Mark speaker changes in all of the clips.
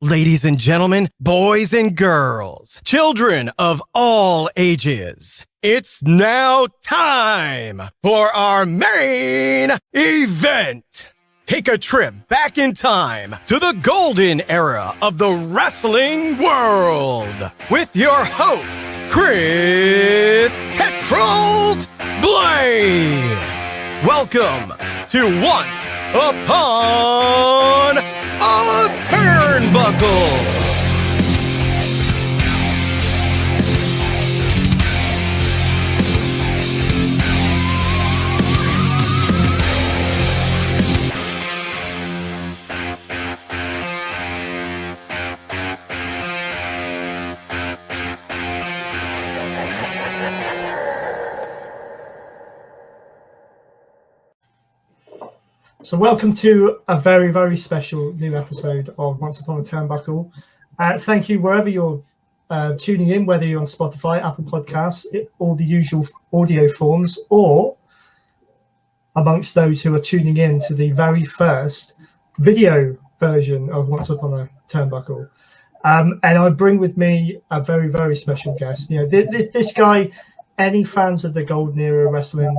Speaker 1: Ladies and gentlemen, boys and girls, children of all ages, it's now time for our main event. Take a trip back in time to the golden era of the wrestling world with your host, Chris Tetrold Blade. Welcome to Once Upon a Turnbuckle.
Speaker 2: So welcome to a very, very special new episode of Once Upon a Turnbuckle. Thank you wherever you're tuning in, whether you're on Spotify, Apple Podcasts, all the usual audio forms, or amongst those who are tuning in to the very first video version of Once Upon a Turnbuckle. And I bring with me a very, very special guest. You know, this guy, any fans of the Golden Era Wrestling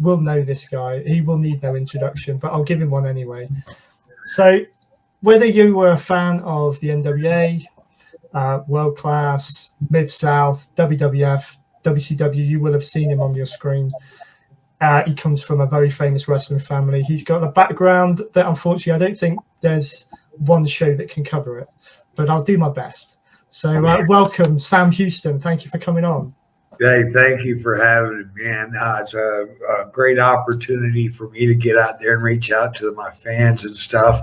Speaker 2: will know this guy. He will need no introduction, but I'll give him one anyway. So whether you were a fan of the NWA, World Class, Mid-South, WWF, WCW, you will have seen him on your screen. He comes from a very famous wrestling family. He's got a background that unfortunately I don't think there's one show that can cover it, but I'll do my best. So welcome, Sam Houston. Thank you for coming on.
Speaker 3: Hey, thank you for having me, man. It's a great opportunity for me to get out there and reach out to my fans and stuff.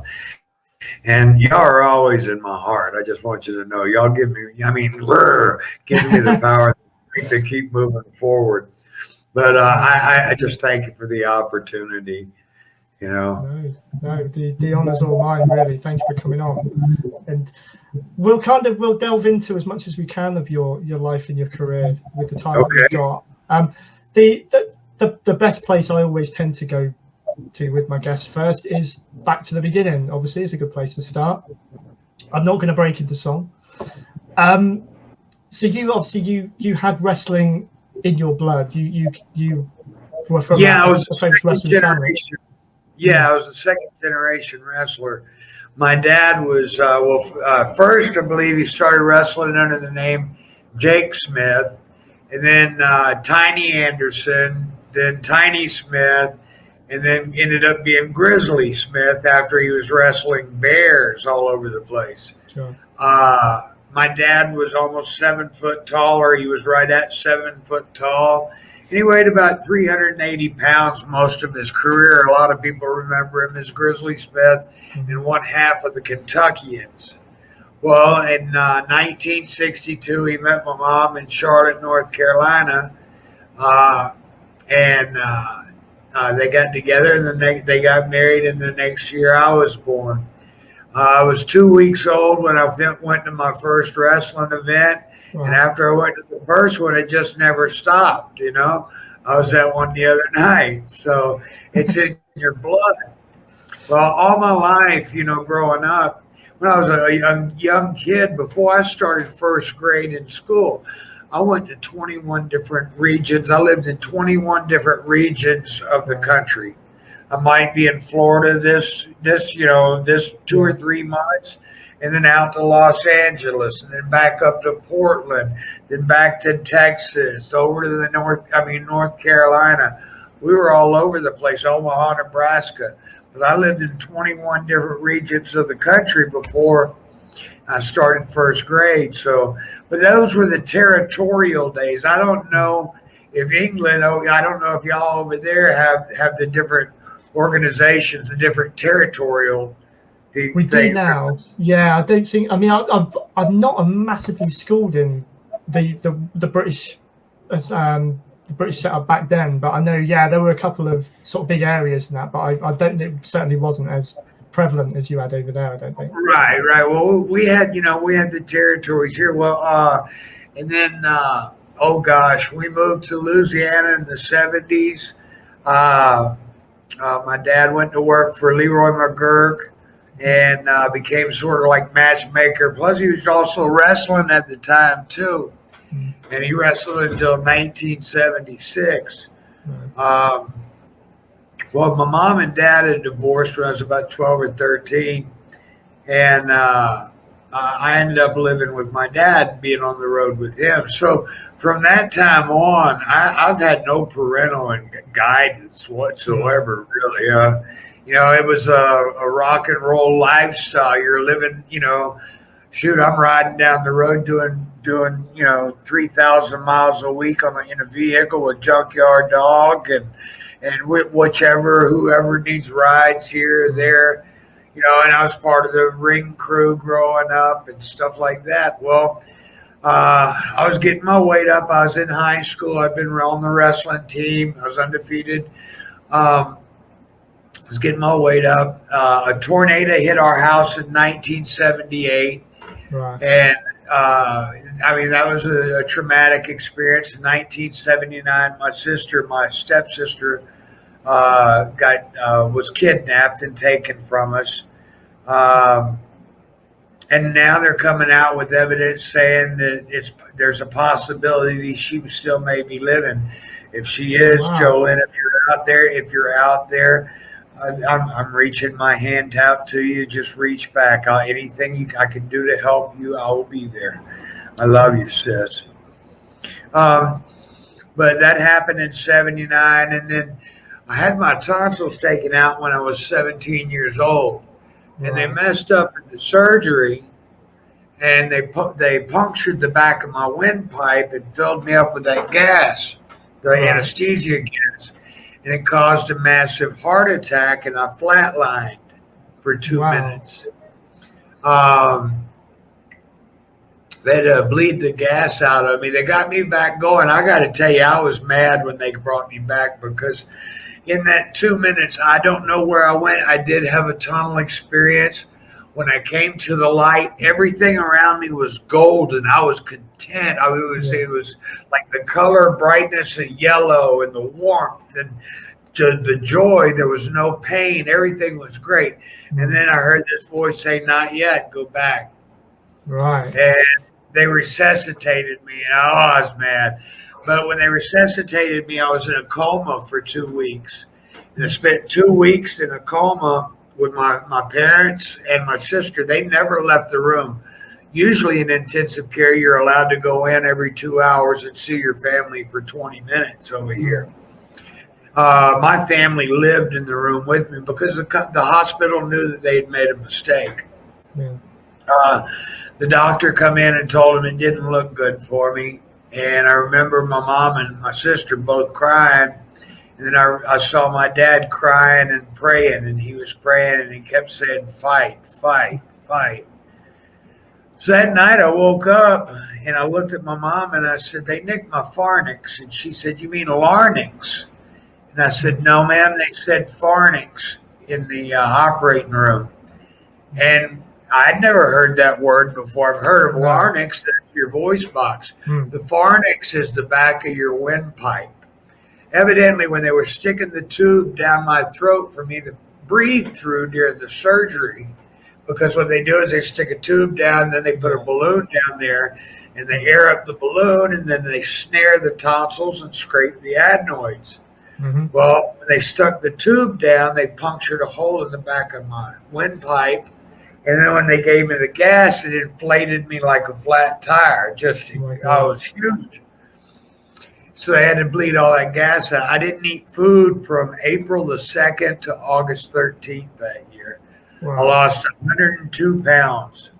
Speaker 3: And y'all are always in my heart. I just want you to know, y'all give me, gives me the power to keep moving forward. But I just thank you for the opportunity, you know.
Speaker 2: No, the honor's all mine, really. Thank you for coming on. And we'll delve into as much as we can of your life and your career with the time that we've got. The best place I always tend to go to with my guests first is back to the beginning. Obviously, it's a good place to start. I'm not going to break into song. So you had wrestling in your blood. You were from a famous wrestling family.
Speaker 3: Yeah, I was a second generation wrestler. My dad was, first, I believe he started wrestling under the name Jake Smith, and then Tiny Anderson, then Tiny Smith, and then ended up being Grizzly Smith after he was wrestling bears all over the place.
Speaker 2: Sure.
Speaker 3: My dad was almost 7 foot taller. He was right at 7 foot tall. And he weighed about 380 pounds most of his career. A lot of people remember him as Grizzly Smith and one half of the Kentuckians. Well, in 1962, he met my mom in Charlotte, North Carolina, and they got together, and then they got married, and the next year I was born. I was 2 weeks old when I went to my first wrestling event. Wow. And after I went to the first one, it just never stopped, you know. I was at one the other night. So it's in your blood. Well, all my life, you know, growing up, when I was a young kid, before I started first grade in school, I went to 21 different regions. I lived in 21 different regions of the country. I might be in Florida this 2 or 3 months, and then out to Los Angeles, and then back up to Portland, then back to Texas, over to the North Carolina. We were all over the place, Omaha, Nebraska. But I lived in 21 different regions of the country before I started first grade. So, but those were the territorial days. I don't know if England, I don't know if y'all over there have the different organizations, the different territorial.
Speaker 2: We do now. Yeah, I don't think. I mean, I'm not massively schooled in the British the British setup back then, but I know there were a couple of sort of big areas in that, but I don't. It certainly wasn't as prevalent as you had over there. I don't think.
Speaker 3: Right. Well, we had the territories here. Well, and then we moved to Louisiana in the 70s. My dad went to work for Leroy McGurk and became sort of like matchmaker. Plus, he was also wrestling at the time too, and he wrestled until 1976. Well, my mom and dad had divorced when I was about 12 or 13, and I ended up living with my dad, being on the road with him. So from that time on, I've had no parental guidance whatsoever, really. It was a rock and roll lifestyle. You're living, shoot, I'm riding down the road doing 3,000 miles a week in a vehicle with Junkyard Dog and whoever needs rides here or there. And I was part of the ring crew growing up and stuff like that. Well, I was getting my weight up. I was in high school. I'd been on the wrestling team. I was undefeated. I was getting my weight up. A tornado hit our house in 1978. Right. And, that was a traumatic experience. In 1979, my stepsister, was kidnapped and taken from us. And now they're coming out with evidence saying that there's a possibility she still may be living. If she is, wow. Jolene, if you're out there, I'm reaching my hand out to you. Just reach back. Anything I can do to help you, I will be there. I love you, sis. But that happened in 79, and then I had my tonsils taken out when I was 17 years old, and they messed up in the surgery, and they punctured the back of my windpipe and filled me up with that gas, the anesthesia gas, and it caused a massive heart attack, and I flatlined for 2 minutes. They had to bleed the gas out of me. They got me back going. I got to tell you, I was mad when they brought me back because in that 2 minutes, I don't know where I went. I did have a tunnel experience. When I came to the light, everything around me was golden. I was content. It was like the color, brightness, and yellow, and the warmth, and the joy. There was no pain. Everything was great. And then I heard this voice say, "Not yet. Go back." Right. And they resuscitated me, and I was mad. But when they resuscitated me, I was in a coma for 2 weeks. And I spent 2 weeks in a coma with my parents and my sister. They never left the room. Usually in intensive care, you're allowed to go in every 2 hours and see your family for 20 minutes over here. My family lived in the room with me because the hospital knew that they had made a mistake. Yeah. The doctor come in and told him it didn't look good for me. And I remember my mom and my sister both crying. And then I saw my dad crying and praying, and he was praying, and he kept saying, "Fight, fight, fight." So that night I woke up, and I looked at my mom, and I said, "They nicked my pharynx." And she said, "You mean larynx?" And I said, "No, ma'am, they said pharynx in the operating room." And I'd never heard that word before. I've heard of larynx, that's your voice box. The pharynx is the back of your windpipe. Evidently, when they were sticking the tube down my throat for me to breathe through during the surgery, because what they do is they stick a tube down, then they put a balloon down there, and they air up the balloon, and then they snare the tonsils and scrape the adenoids. Mm-hmm. Well, when they stuck the tube down, they punctured a hole in the back of my windpipe, and then when they gave me the gas, it inflated me like a flat tire. I was huge. So they had to bleed all that gas out. I didn't eat food from April the 2nd to August 13th that year. Wow. I lost 102 pounds.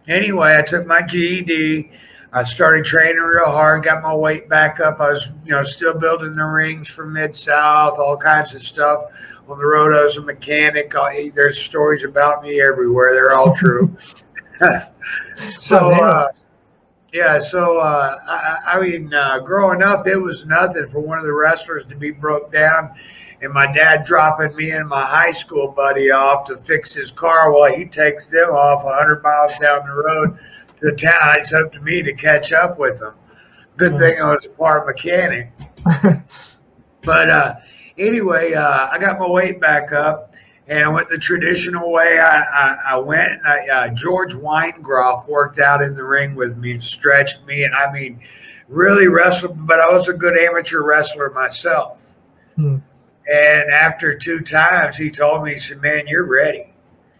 Speaker 3: Anyway, I took my GED. I started training real hard, got my weight back up. I was, still building the rings for Mid-South, all kinds of stuff. On the road, I was a mechanic. There's stories about me everywhere. They're all true. Growing up, it was nothing for one of the wrestlers to be broke down, and my dad dropping me and my high school buddy off to fix his car while he takes them off 100 miles down the road to the town. It's up to me to catch up with them. Good thing I was a part mechanic. But anyway, I got my weight back up, And I went the traditional way. I went, and George Weingroff worked out in the ring with me and stretched me. And I mean, really wrestled, but I was a good amateur wrestler myself. And after 2 times, he told me, he said, man, you're ready.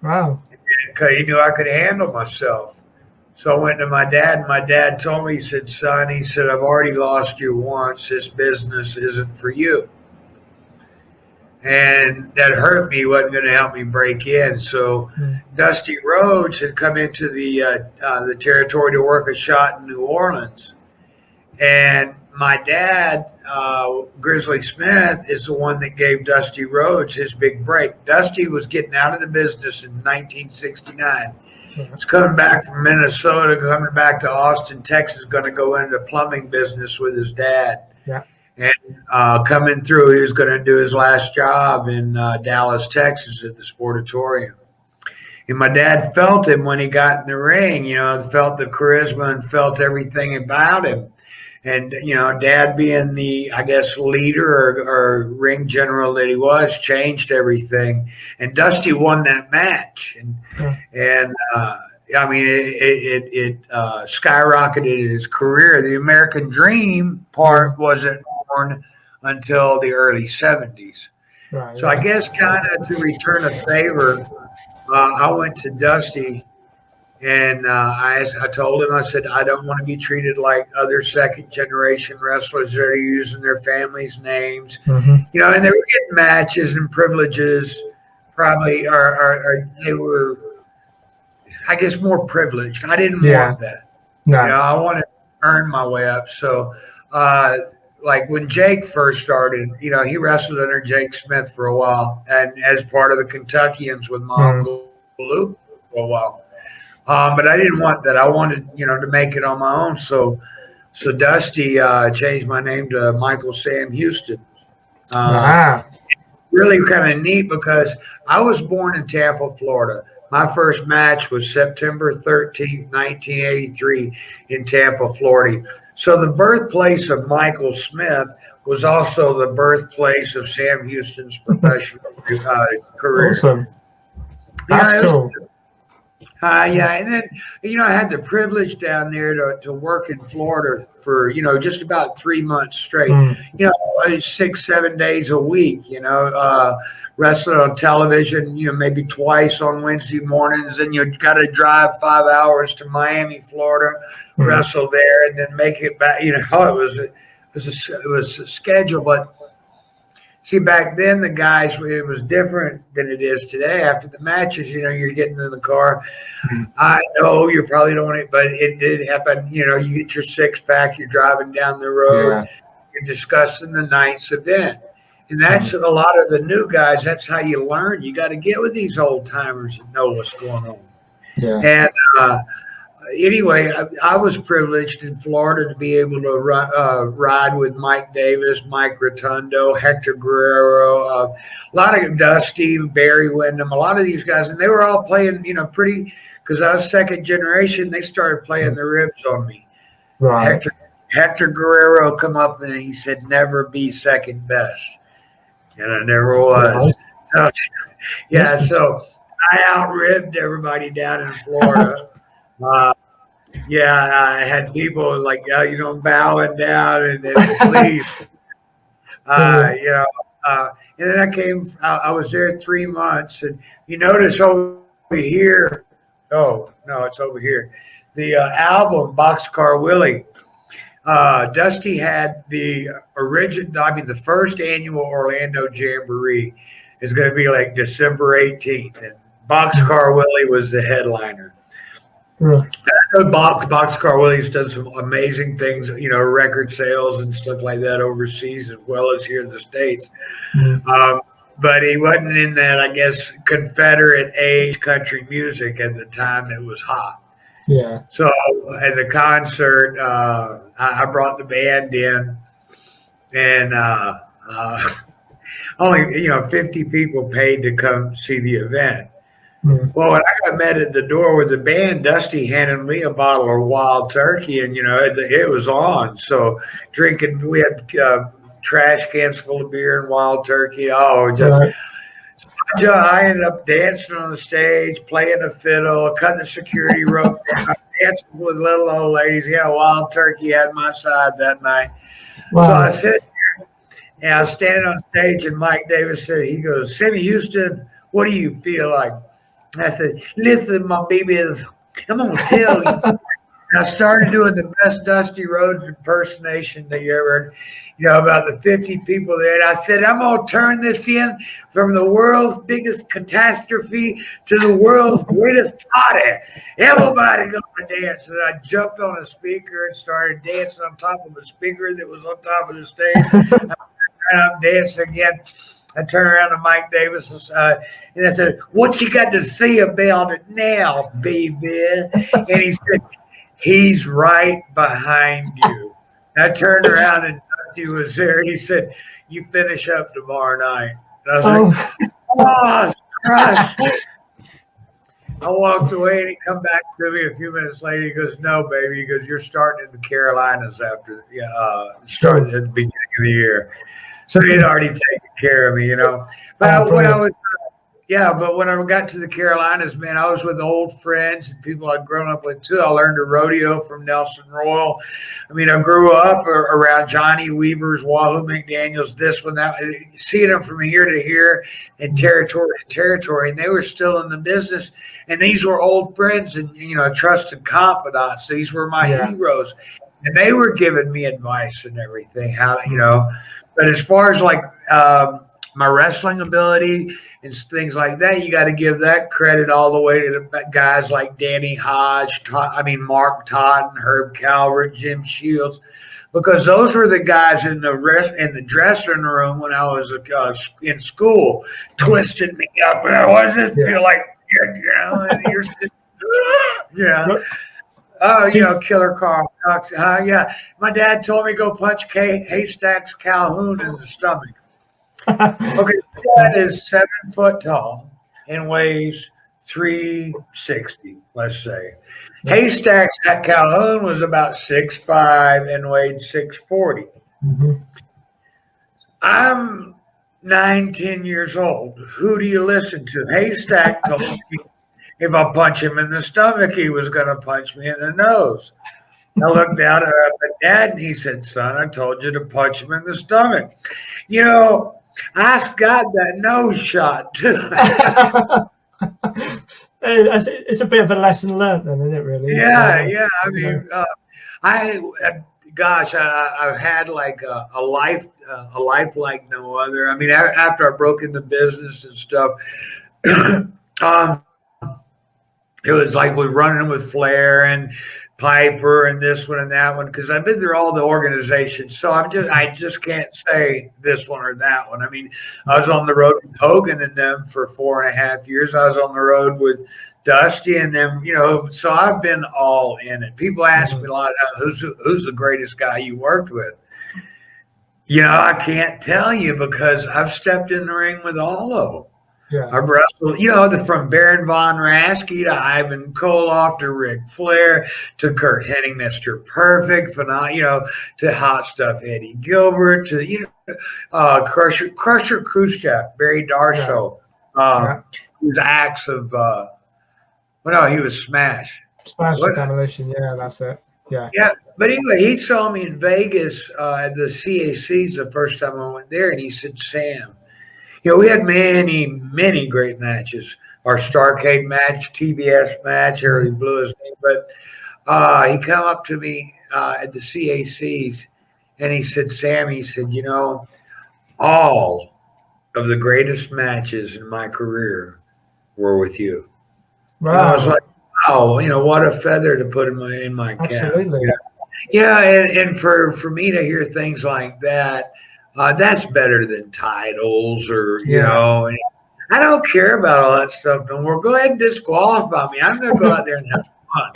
Speaker 2: Wow.
Speaker 3: Because he knew I could handle myself. So I went to my dad, and my dad told me, he said, son, he said, I've already lost you once. This business isn't for you. And that hurt me, wasn't going to help me break in. So Dusty Rhodes had come into the territory to work a shot in New Orleans. And my dad, Grizzly Smith, is the one that gave Dusty Rhodes his big break. Dusty was getting out of the business in 1969. He's coming back from Minnesota, coming back to Austin, Texas, going to go into the plumbing business with his dad.
Speaker 2: Yeah.
Speaker 3: And coming through, he was going to do his last job in Dallas, Texas at the Sportatorium. And my dad felt him when he got in the ring, felt the charisma and felt everything about him. And, Dad being the, I guess, leader or ring general that he was, changed everything. And Dusty won that match. And I mean, it skyrocketed his career. The American Dream part wasn't born until the early 70s. Right, so I guess kind of to return a favor, I went to Dusty. And I told him, I said, I don't want to be treated like other second-generation wrestlers that are using their families' names. And they were getting matches and privileges, probably, or they were, I guess, more privileged. I didn't want that. No. I wanted to earn my way up. So, like when Jake first started, he wrestled under Jake Smith for a while, and as part of the Kentuckians with my Uncle Luke for a while. But I didn't want that. I wanted, to make it on my own. So Dusty changed my name to Michael Sam Houston. Really kind of neat because I was born in Tampa, Florida. My first match was September 13th, 1983 in Tampa, Florida. So the birthplace of Michael Smith was also the birthplace of Sam Houston's professional career.
Speaker 2: Awesome. That's cool.
Speaker 3: And then, I had the privilege down there to work in Florida for, just about 3 months straight, 6-7 days a week, wrestling on television, maybe twice on Wednesday mornings. And you got to drive 5 hours to Miami, Florida, wrestle there, and then make it back. It was a schedule, but see, back then, the guys, it was different than it is today. After the matches, you're getting in the car. I know you probably don't want it, but it did happen. You get your 6-pack, you're driving down the road, you're discussing the night's event. And that's a lot of the new guys. That's how you learn. You got to get with these old timers and know what's going on. Yeah. And anyway, I was privileged in Florida to be able to ride with Mike Davis, Mike Rotundo, Hector Guerrero, a lot of Dusty, Barry Windham, a lot of these guys. And they were all playing, pretty, because I was second generation. They started playing the ribs on me. Right. Hector Guerrero come up and he said, never be second best. And I never was. So I out-ribbed everybody down in Florida. I had people like, bowing down and then please, and then I was there 3 months, and you notice over here, oh, no, it's over here, the album Boxcar Willie, Dusty had the the first annual Orlando Jamboree is going to be like December 18th, and Boxcar Willie was the headliner. I know Boxcar Willie's done some amazing things, record sales and stuff like that overseas as well as here in the States. But he wasn't in that, I guess, Confederate age country music at the time it was hot. Yeah. So at the concert, I brought the band in, and only 50 people paid to come see the event. Well, when I got met at the door with the band, Dusty handed me a bottle of Wild Turkey, and it was on. So drinking, we had trash cans full of beer and Wild Turkey. Oh, just I ended up dancing on the stage, playing the fiddle, cutting the security rope down, dancing with little old ladies. Yeah, Wild Turkey had my side that night.
Speaker 2: Wow.
Speaker 3: So I said, and I was standing on stage, and Mike Davis said, he goes, Sammy Houston, what do you feel like? And I said, listen, my baby, I'm going to tell you. And I started doing the best Dusty Rhodes impersonation that you ever heard, about the 50 people there. And I said, I'm going to turn this in from the world's biggest catastrophe to the world's greatest party. Everybody going to dance. And I jumped on a speaker and started dancing on top of a speaker that was on top of the stage. I'm dancing again. I turned around to Mike Davis and I said, what you got to say about it now, baby? And he said, he's right behind you. And I turned around and Dusty was there. And he said, you finish up tomorrow night. And I was like, oh, Christ. I walked away and he come back to me a few minutes later. He goes, no, baby. He goes, you're starting in the Carolinas after starting at the beginning of the year. So he'd already taken care of me, But when I got to the Carolinas, man, I was with old friends and people I'd grown up with too. I learned to rodeo from Nelson Royal. I mean, I grew up around Johnny Weaver's, Wahoo McDaniel's, this one, that, seeing them from here to here and territory to territory. And they were still in the business. And these were old friends and, trusted confidants. These were my heroes. And they were giving me advice and everything, how to, But as far as like my wrestling ability and things like that, you got to give that credit all the way to the guys like Danny Hodge, Mark Todd, and Herb Calvert, Jim Shields, because those were the guys in the dressing room when I was in school, twisting me up. What does this feel like? And you're Killer Carl Cox. My dad told me go punch Haystacks Calhoun in the stomach. Okay, dad is 7 foot tall and weighs 360, let's say. Haystacks at Calhoun was about 6'5" and weighed 640. Mm-hmm. I'm 9-10 years old. Who do you listen to? Haystack told me if I punch him in the stomach, he was going to punch me in the nose. I looked down at Dad and he said, son, I told you to punch him in the stomach. I got that nose shot too.
Speaker 2: It's a bit of a lesson learned then, isn't it, really?
Speaker 3: Yeah. I mean, I've had like a life like no other. I mean, after I broke into business and stuff, it was like we're running with Flair and Piper and this one and that one, because I've been through all the organizations. So I just can't say this one or that one. I mean, I was on the road with Hogan and them for 4.5 years. I was on the road with Dusty and them, so I've been all in it. People ask me a lot, who's the greatest guy you worked with? I can't tell you because I've stepped in the ring with all of them. Yeah. I've wrestled, from Baron Von Raschke to Ivan Koloff to Ric Flair to Kurt Hennig, Mr. Perfect, to Hot Stuff Eddie Gilbert to Crusher Khrushchev, Barry Darsow, he was Axe of he was Smash.
Speaker 2: Smash Demolition, that's it. Yeah.
Speaker 3: But anyway, he saw me in Vegas at the CACs the first time I went there, and he said, Sam, we had many, many great matches. Our Starrcade match, TBS match, he blew his name. But he come up to me at the CACs, and he said, Sam, all of the greatest matches in my career were with you. Wow. And I was like, wow, what a feather to put in my cap.
Speaker 2: Absolutely.
Speaker 3: And for me to hear things like that, that's better than titles or, and I don't care about all that stuff no more. Go ahead and disqualify me. I'm going to go out there and have fun,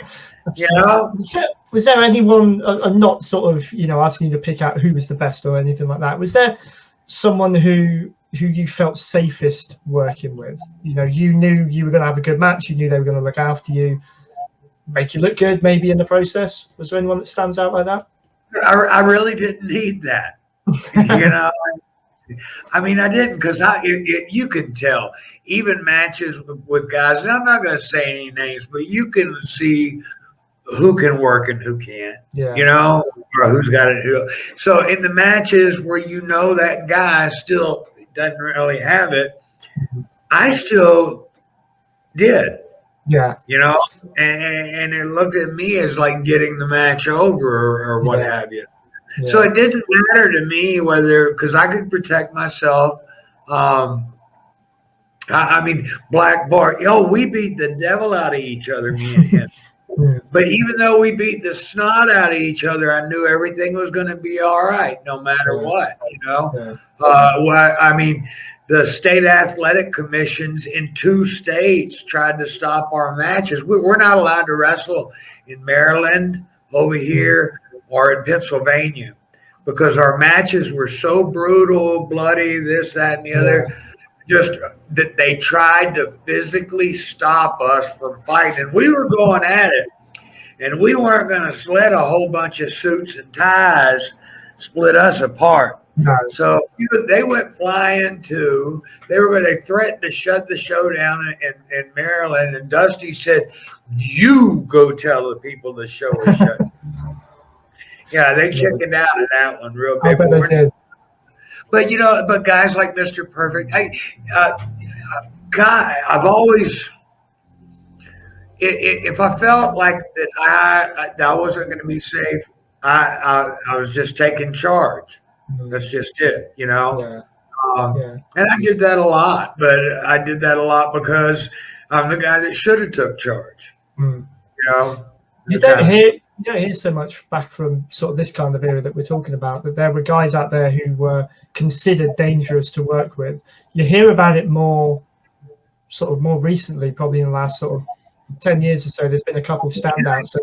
Speaker 2: Was there anyone, not sort of, asking you to pick out who was the best or anything like that? Was there someone who you felt safest working with? You knew you were going to have a good match. You knew they were going to look after you, make you look good maybe in the process. Was there anyone that stands out like that?
Speaker 3: I really didn't need that. I mean, I didn't because you can tell even matches with guys, and I'm not going to say any names, but you can see who can work and who can't, or who's got it. So in the matches where that guy still doesn't really have it, I still did.
Speaker 2: Yeah.
Speaker 3: And it looked at me as like getting the match over or what have you. Yeah. So it didn't matter to me because I could protect myself. I mean, Black Bart, we beat the devil out of each other, me and him. But even though we beat the snot out of each other, I knew everything was going to be all right, no matter what, I mean, the state athletic commissions in 2 states tried to stop our matches. We're not allowed to wrestle in Maryland, over here, or in Pennsylvania, because our matches were so brutal, bloody, this, that, and the other. Just that they tried to physically stop us from fighting. We were going at it, and we weren't going to let a whole bunch of suits and ties split us apart. No. So they went flying too. They threatened to shut the show down in Maryland, and Dusty said, "You go tell the people the show is shut." Yeah, they chickened out of that one real big. But but guys like Mr. Perfect, I've always, if I felt like that I wasn't going to be safe, I was just taking charge. That's just it, And I did that a lot, but I did that a lot because I'm the guy that should have took charge.
Speaker 2: You don't hear so much back from sort of this kind of era that we're talking about, that there were guys out there who were considered dangerous to work with. You hear about it more recently, probably in the last sort of 10 years or so. There's been a couple of standouts.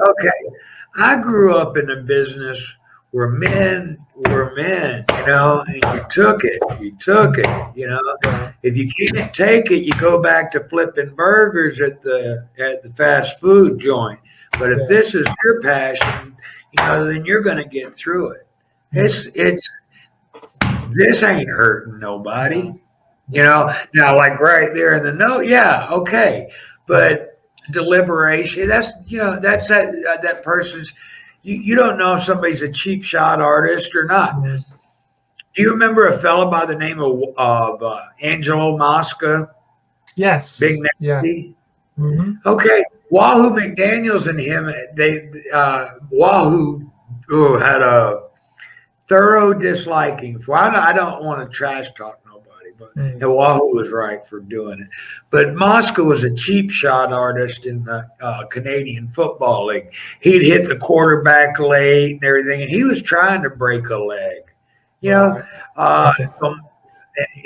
Speaker 3: Okay. I grew up in a business where men were men, and you took it. If you can't take it, you go back to flipping burgers at the fast food joint. But if this is your passion, then you're going to get through it. This ain't hurting nobody, Now, like right there in the note, okay, but deliberation. That's that person's. You don't know if somebody's a cheap shot artist or not. Mm-hmm. Do you remember a fellow by the name of Angelo Mosca?
Speaker 2: Yes.
Speaker 3: Big Nasty?
Speaker 2: Yeah. Mm-hmm.
Speaker 3: Okay. Wahoo McDaniels and him, Wahoo had a thorough disliking for. I don't want to trash talk nobody, but and Wahoo was right for doing it. But Mosca was a cheap shot artist in the Canadian Football League. He'd hit the quarterback late and everything, and he was trying to break a leg.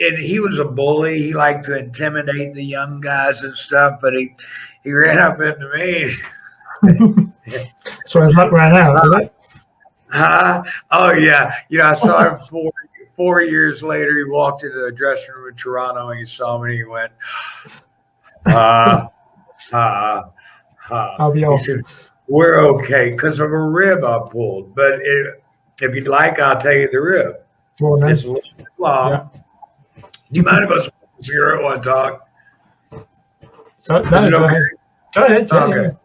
Speaker 3: And he was a bully. He liked to intimidate the young guys and stuff, but he ran up into me.
Speaker 2: So his luck ran out, did it?
Speaker 3: Oh, yeah. I saw him 4 years later. He walked into the dressing room in Toronto, and he saw me, and he went,
Speaker 2: I'll be off.
Speaker 3: He said, "We're okay," because of a rib I pulled. But if you'd like, I'll tell you the rib.
Speaker 2: Go on,
Speaker 3: it's a little long. Yeah. You mind if I smoke a cigarette while I talk?
Speaker 2: Go ahead.
Speaker 3: Okay.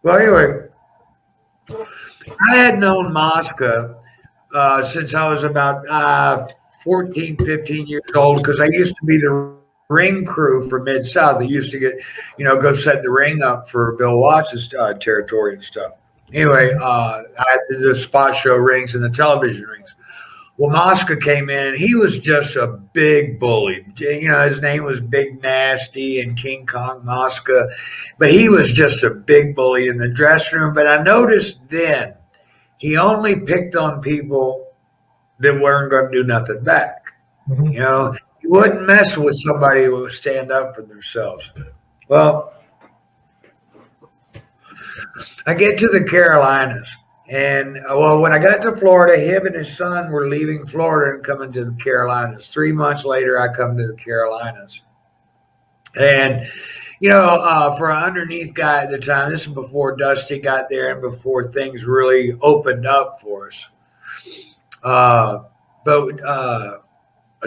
Speaker 3: Well, anyway, I had known Mosca since I was about 14, 15 years old, because I used to be the ring crew for Mid-South. They used to get, go set the ring up for Bill Watts' territory and stuff. Anyway, I did the spot show rings and the television rings. Well, Mosca came in, and he was just a big bully. His name was Big Nasty and King Kong Mosca, but he was just a big bully in the dressing room. But I noticed then he only picked on people that weren't going to do nothing back. Mm-hmm. He wouldn't mess with somebody who would stand up for themselves. Well, I get to the Carolinas. And, when I got to Florida, him and his son were leaving Florida and coming to the Carolinas. 3 months later, I come to the Carolinas. And, for an underneath guy at the time, this is before Dusty got there and before things really opened up for us. But I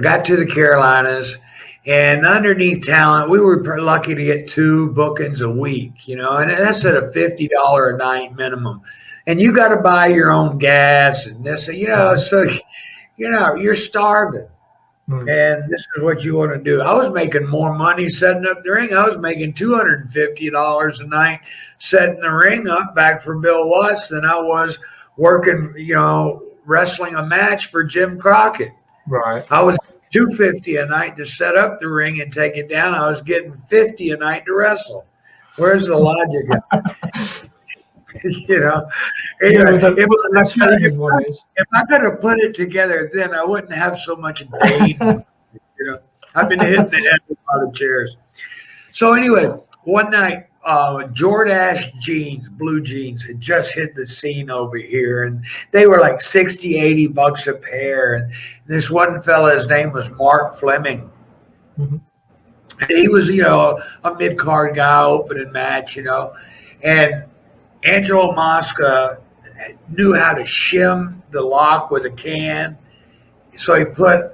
Speaker 3: got to the Carolinas, and underneath talent, we were lucky to get 2 bookings a week, you know, and that's at a $50 a night minimum. And you got to buy your own gas and this, you know, so, you know, you're starving. And this is what you want to do. I was making more money setting up the ring. I was making $250 a night setting the ring up back for Bill Watts than I was working, you know, wrestling a match for Jim Crockett.
Speaker 2: Right.
Speaker 3: I was $250 a night to set up the ring and take it down. I was getting $50 a night to wrestle. Where's the logic? You know, if I could have put it together, then I wouldn't have so much pain. You know, I've been hitting the head with a lot of chairs. So anyway, one night, Jordache jeans, blue jeans, had just hit the scene over here, and they were like $60-$80 a pair. And this one fella, his name was Mark Fleming. And he was, you know, a mid-card guy, opening match, you know, and Angelo Mosca knew how to shim the lock with a can, so he put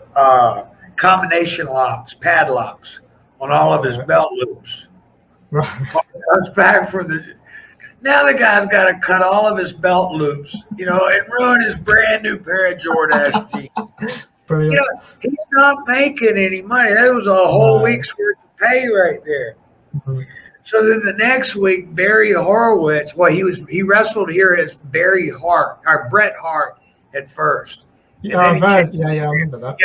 Speaker 3: combination locks, padlocks, on all of his belt loops. Right. I was back from now the guy's got to cut all of his belt loops, you know, and ruin his brand new pair of Jordache jeans. You know, he's not making any money. That was a whole week's worth of pay right there. So then the next week, Barry Horowitz, well, he wrestled here as Barry Hart, or Bret Hart at first.
Speaker 2: I remember that.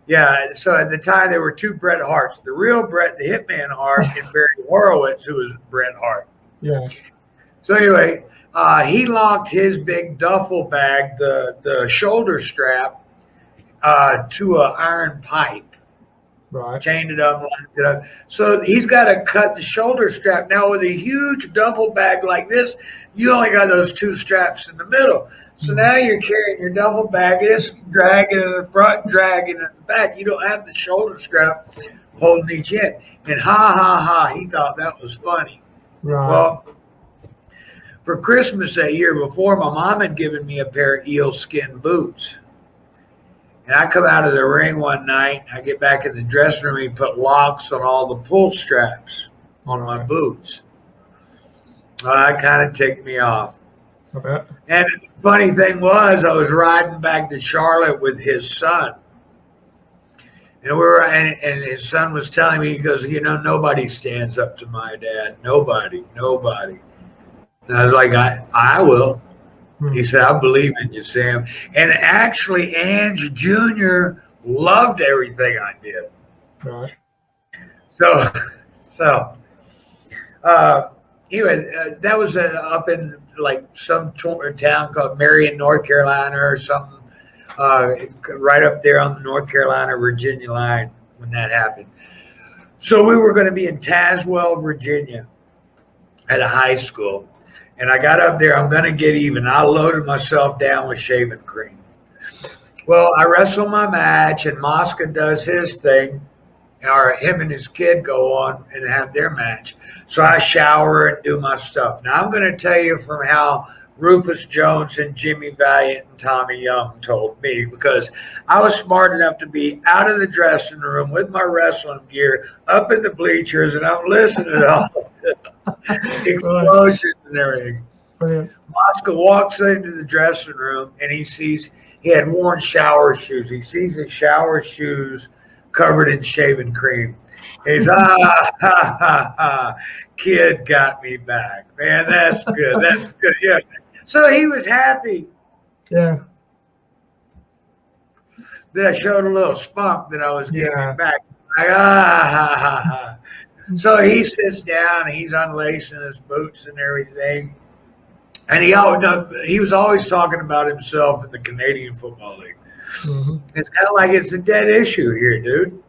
Speaker 3: Yeah. So at the time, there were 2 Bret Harts: the real Bret, the Hitman Hart, and Barry Horowitz, who was Bret Hart.
Speaker 2: Yeah.
Speaker 3: So anyway, he locked his big duffel bag, the shoulder strap, to an iron pipe.
Speaker 2: Right.
Speaker 3: Chained it up, locked it up. So he's got to cut the shoulder strap. Now, with a huge duffel bag like this, you only got those 2 straps in the middle. So now you're carrying your duffel bag, and it's dragging in the front, dragging in the back. You don't have the shoulder strap holding each end. And he thought that was funny.
Speaker 2: Right.
Speaker 3: Well, for Christmas that year before, my mom had given me a pair of eel skin boots. And I come out of the ring one night, I get back in the dressing room, he put locks on all the pull straps on my boots. Well, that kind of ticked me off.
Speaker 2: Okay.
Speaker 3: And the funny thing was, I was riding back to Charlotte with his son. And his son was telling me, he goes, you know, nobody stands up to my dad. Nobody. And I was like, I will. He said, I believe in you, Sam. And actually, Ange Jr. loved everything I did.
Speaker 2: Right.
Speaker 3: So anyway, that was up in like some town called Marion, North Carolina or something, right up there on the North Carolina-Virginia line when that happened. So we were going to be in Tazewell, Virginia at a high school. And I got up there, I'm going to get even. I loaded myself down with shaving cream. Well, I wrestle my match, and Mosca does his thing, or him and his kid go on and have their match. So I shower and do my stuff. Now, I'm going to tell you from how Rufus Jones and Jimmy Valiant and Tommy Young told me, because I was smart enough to be out of the dressing room with my wrestling gear up in the bleachers, and I'm listening to all the explosions and everything. Mosca walks into the dressing room, and he had worn shower shoes. He sees his shower shoes covered in shaving cream. He's kid got me back, man. That's good. That's good. Yeah. So he was happy.
Speaker 2: Yeah.
Speaker 3: That I showed a little spunk that I was getting back. Like, So he sits down, and he's unlacing his boots and everything. And he was always talking about himself in the Canadian Football League. Mm-hmm. It's kind of like it's a dead issue here, dude.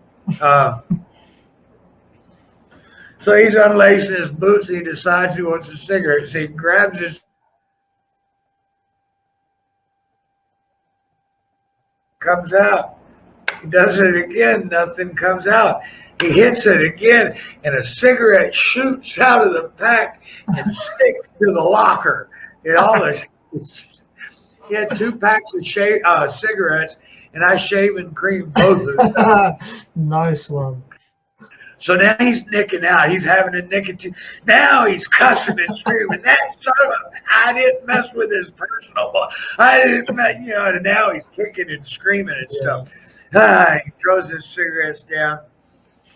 Speaker 3: So he's unlacing his boots, and he decides he wants a cigarette. So he grabs his comes out. He does it again, nothing comes out. He hits it again, and a cigarette shoots out of the pack and sticks to the locker. And all this, He had 2 packs of cigarettes, and I shave and cream both of them.
Speaker 2: Nice one.
Speaker 3: So now he's nicking out. He's having a nicotine. Now he's cussing and screaming. That son of a, I didn't mess with his personal life. I didn't, and now he's kicking and screaming and stuff. He throws his cigarettes down.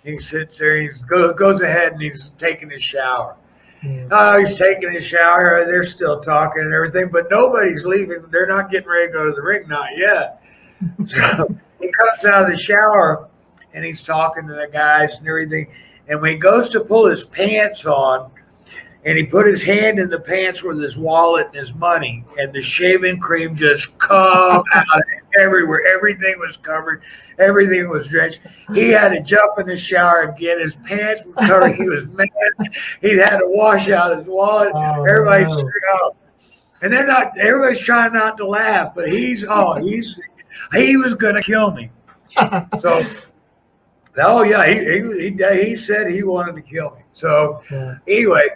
Speaker 3: He sits there. He goes ahead and he's taking a shower. He's taking a shower. They're still talking and everything, but nobody's leaving. They're not getting ready to go to the ring, not yet. So he comes out of the shower and he's talking to the guys and everything. And when he goes to pull his pants on, and he put his hand in the pants with his wallet and his money, and the shaving cream just come out everywhere. Everything was covered. Everything was drenched. He had to jump in the shower again. His pants were covered. He was mad. He had to wash out his wallet. Everybody's and they're not. Everybody's trying not to laugh, but he was gonna kill me. So, he said he wanted to kill me. So anyway.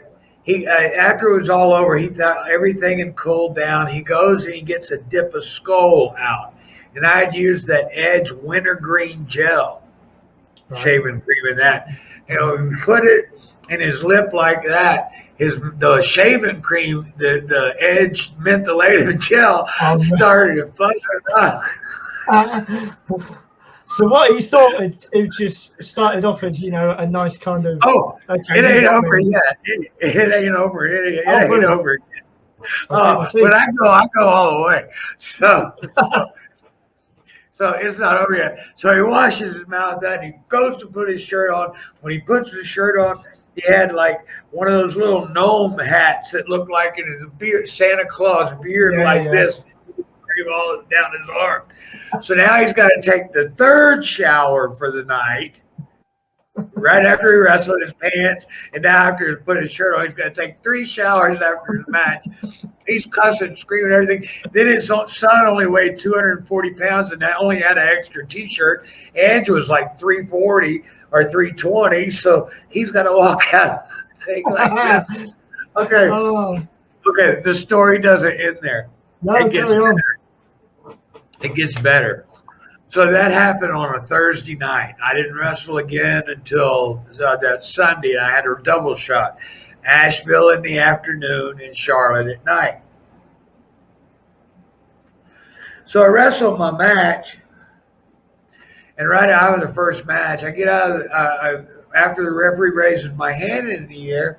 Speaker 3: He after it was all over, he thought everything had cooled down. He goes and he gets a dip of Skull out, and I had used that Edge wintergreen gel, shaving cream in that. He put it in his lip like that. The shaving cream, the Edge mentholated gel started to fuzz up.
Speaker 2: So what he thought it just started off as a nice kind of
Speaker 3: it ain't over yet. It ain't over. It ain't over yet. When I go all the way. So it's not over yet. So he washes his mouth out and he goes to put his shirt on. When he puts his shirt on, he had like one of those little gnome hats that looked like it is a beard, Santa Claus beard this. All down his arm. So now he's got to take the 3rd shower for the night. Right after he wrestled his pants, and now after he's put his shirt on, he's got to take 3 showers after his match. He's cussing, screaming, everything. Then his son only weighed 240 pounds, and that only had an extra T-shirt. Angelo was like 340 or 320, so he's got to walk out like this. Okay. The story doesn't end there.
Speaker 2: No,
Speaker 3: it gets better. It gets better. So that happened on a Thursday night. I didn't wrestle again until that Sunday. I had a double shot. Asheville in the afternoon and Charlotte at night. So I wrestled my match. And right out of the first match, I get out of after the referee raises my hand into the air,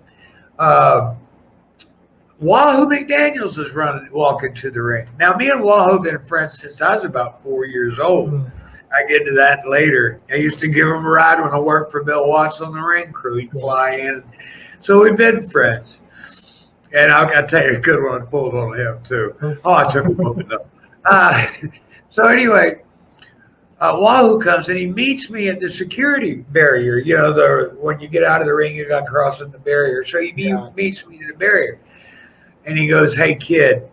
Speaker 3: Wahoo McDaniels is walking to the ring. Now, me and Wahoo have been friends since I was about 4 years old. I get to that later. I used to give him a ride when I worked for Bill Watts on the ring crew. He'd fly in. So we've been friends. And I'll tell you a good one I pulled on him, too. I took him up. So anyway, Wahoo comes and he meets me at the security barrier. When you get out of the ring, you got crossing the barrier. So he meets me at the barrier. And he goes, "Hey, kid,"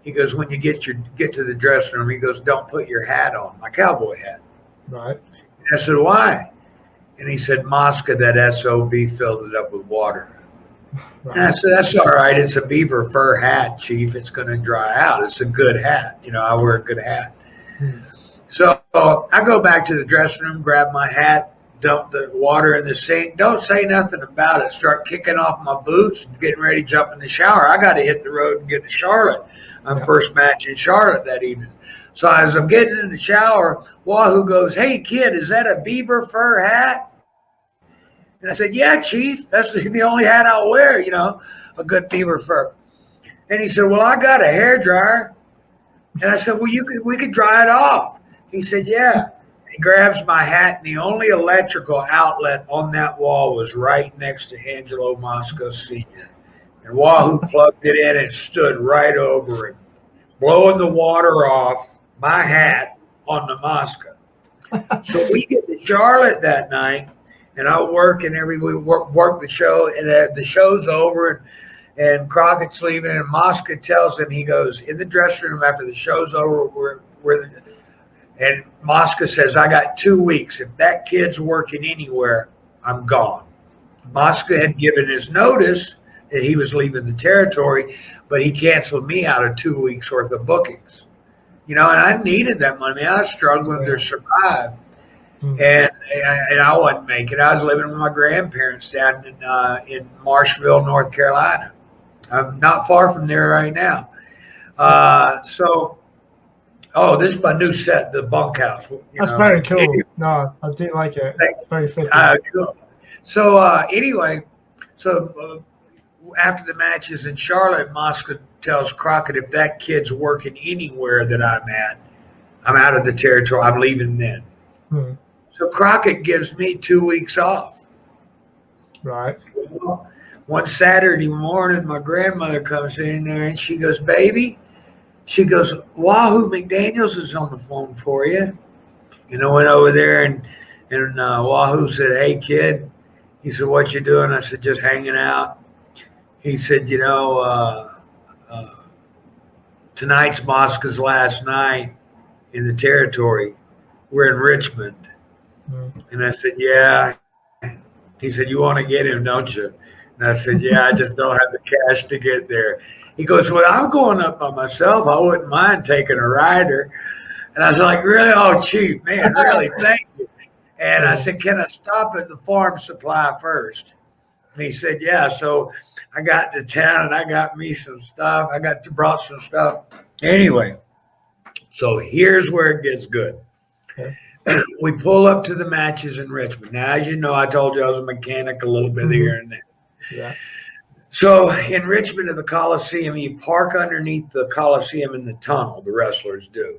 Speaker 3: he goes, "when you get to the dressing room," he goes, "don't put your hat on, my cowboy hat."
Speaker 2: Right.
Speaker 3: And I said, "Why?" And he said, "Mosca, that SOB filled it up with water." Right. And I said, "That's all right. It's a beaver fur hat, Chief. It's going to dry out. It's a good hat. I wear a good hat." So I go back to the dressing room, grab my hat, dump the water in the sink. Don't say nothing about it. Start kicking off my boots, getting ready to jump in the shower. I got to hit the road and get to Charlotte. I'm first match in Charlotte that evening. So as I'm getting in the shower, Wahoo goes, "Hey, kid, is that a beaver fur hat?" And I said, "Yeah, Chief. That's the only hat I'll wear, a good beaver fur." And he said, "Well, I got a hairdryer." And I said, "Well, we could dry it off." He said, "Yeah." He grabs my hat, and the only electrical outlet on that wall was right next to Angelo Mosca Sr. And Wahoo plugged it in and stood right over it, blowing the water off my hat on the Mosca. So we get to Charlotte that night, and I work, and we work the show, and the show's over, and Crockett's leaving, and Mosca tells him, he goes, in the dressing room after the show's over, and Mosca says, "I got 2 weeks. If that kid's working anywhere, I'm gone." Mosca had given his notice that he was leaving the territory, but he canceled me out of 2 weeks worth of bookings. And I needed that money. I was struggling to survive. And I wasn't making it. I was living with my grandparents down in Marshville, North Carolina. I'm not far from there right now. This is my new set, the bunkhouse.
Speaker 2: That's very cool. No, I do like it. Very fitting.
Speaker 3: Cool. So after the matches in Charlotte, Mosca tells Crockett, if that kid's working anywhere that I'm at, I'm out of the territory. I'm leaving then. So Crockett gives me 2 weeks off.
Speaker 2: Right.
Speaker 3: Well, one Saturday morning, my grandmother comes in there and she goes, baby, she goes, Wahoo McDaniels is on the phone for you. And I went over there and Wahoo said, hey, kid. He said, what you doing? I said, just hanging out. He said, tonight's Mosca's last night in the territory. We're in Richmond. And I said, yeah. He said, you want to get him, don't you? And I said, yeah, I just don't have the cash to get there. He goes, well, I'm going up by myself. I wouldn't mind taking a rider. And I was like, really? Oh, chief, man, really? Thank you. And I said, can I stop at the farm supply first? And he said, yeah. So I got to town and I got me some stuff. Brought some stuff. Anyway, so here's where it gets good. Okay. We pull up to the matches in Richmond. Now, as you know, I told you I was a mechanic a little bit here and there.
Speaker 2: Yeah.
Speaker 3: So in Richmond at the Coliseum, you park underneath the Coliseum in the tunnel, the wrestlers do.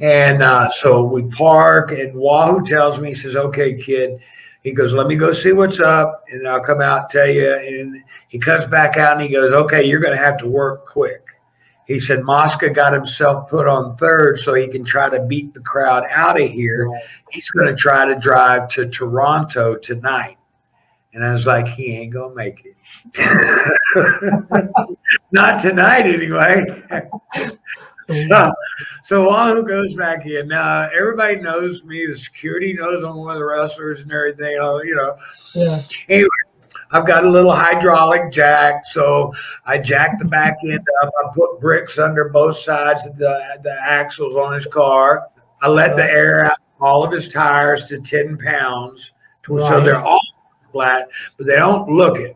Speaker 3: And so we park, and Wahoo tells me, he says, okay, kid. He goes, let me go see what's up, and I'll come out and tell you. And he comes back out, and he goes, okay, you're going to have to work quick. He said Mosca got himself put on third so he can try to beat the crowd out of here. He's going to try to drive to Toronto tonight. And I was like, he ain't going to make it. Not tonight anyway. So Wahoo goes back in. Now, everybody knows me. The security knows I'm one of the wrestlers and everything.
Speaker 2: Yeah.
Speaker 3: Anyway, I've got a little hydraulic jack, so I jacked the back end up. I put bricks under both sides of the axles on his car. I let the air out of all of his tires to 10 pounds, so they're all flat, but they don't look it.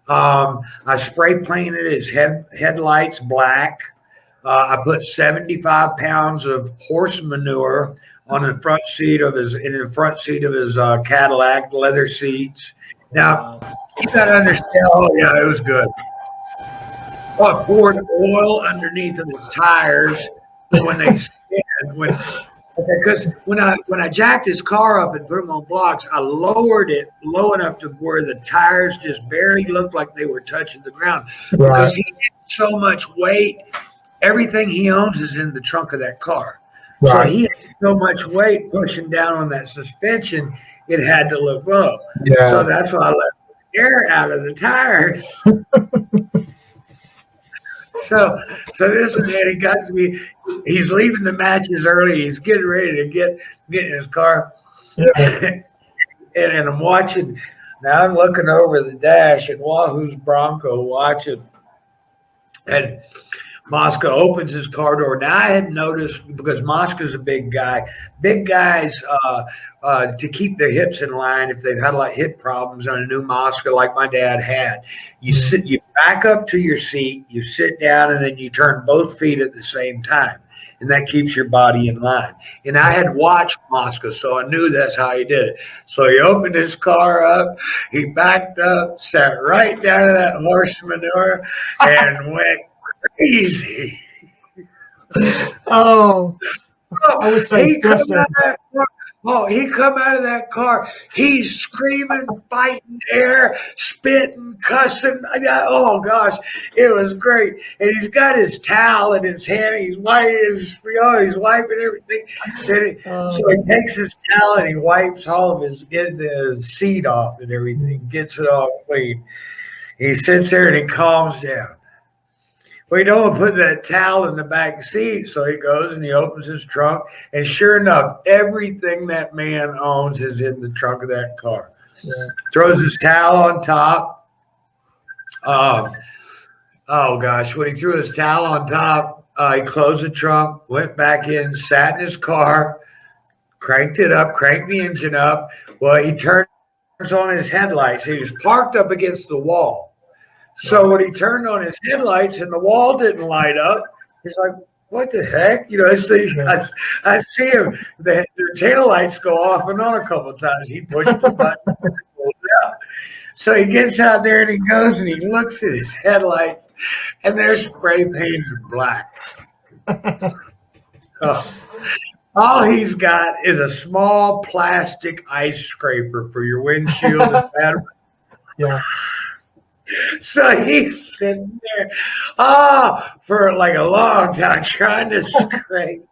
Speaker 3: I spray painted his headlights black. I put 75 pounds of horse manure on the front seat of his Cadillac, leather seats. Now, you got to understand. Oh, yeah, it was good. I poured oil underneath of his tires when they spin. Because when I jacked his car up and put him on blocks, I lowered it low enough to where the tires just barely looked like they were touching the ground. Because he had so much weight. Everything he owns is in the trunk of that car. So he had so much weight pushing down on that suspension, it had to look low. Yeah. So that's why I let the air out of the tires. So this man, he got to be, he's leaving the matches early. He's getting ready to get in his car. Yeah. and I'm watching. Now I'm looking over the dash and Wahoo's Bronco watching. And Mosca opens his car door. Now I had noticed, because Mosca's a big guy. Big guys, to keep their hips in line, if they've had like hip problems on a new Mosca like my dad had, you back up to your seat, you sit down, and then you turn both feet at the same time. And that keeps your body in line. And I had watched Mosca, so I knew that's how he did it. So he opened his car up, he backed up, sat right down to that horse manure, and went easy.
Speaker 2: Oh, I would say
Speaker 3: he come out of that car. He's screaming, fighting air, spitting, cussing. Oh gosh, it was great. And he's got his towel in his hand. He's wiping everything. So he takes his towel and he wipes all of the seat off and everything, gets it all clean. He sits there and he calms down. Well, you don't want to put that towel in the back seat. So he goes and he opens his trunk. And sure enough, everything that man owns is in the trunk of that car. Yeah. Throws his towel on top. Um, oh gosh, when he threw his towel on top, he closed the trunk, went back in, sat in his car, cranked it up, cranked the engine up. Well, he turns on his headlights. He was parked up against the wall. So when he turned on his headlights and the wall didn't light up, he's like, what the heck? You know, I see him, their tail lights go off and on a couple of times. He pushed the button. So he gets out there and he goes and he looks at his headlights and they're spray painted black. All he's got is a small plastic ice scraper for your windshield.
Speaker 2: Yeah.
Speaker 3: So he's sitting there, for like a long time trying to scrape.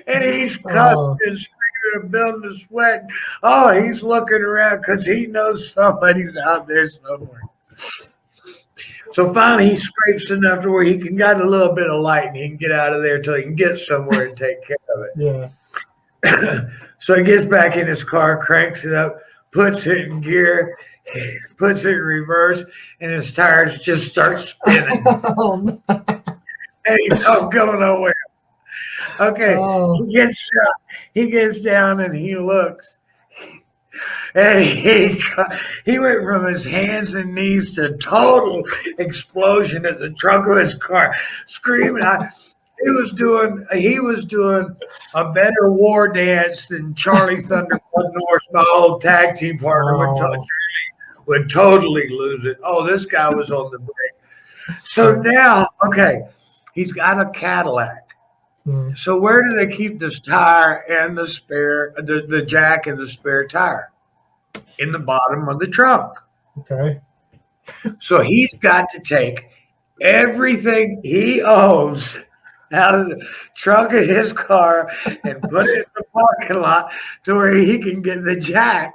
Speaker 3: And he's cussing and screaming and building a sweat. Oh, he's looking around because he knows somebody's out there somewhere. So finally he scrapes enough to where he can get a little bit of light and he can get out of there until he can get somewhere and take care of it.
Speaker 2: Yeah.
Speaker 3: So he gets back in his car, cranks it up, puts it in gear, puts it in reverse, and his tires just start spinning. And he's not going nowhere. Okay, he gets down and he looks. And he went from his hands and knees to total explosion at the trunk of his car, screaming. He was doing a better war dance than Charlie Thunder North, my old tag team partner, would totally lose it. Oh, this guy was on the break. So now, okay, he's got a Cadillac. So where do they keep this tire and the spare, the jack and the spare tire? In the bottom of the trunk. Okay. So he's got to take everything he owns out of the trunk of his car and put it in the parking lot to where he can get the jack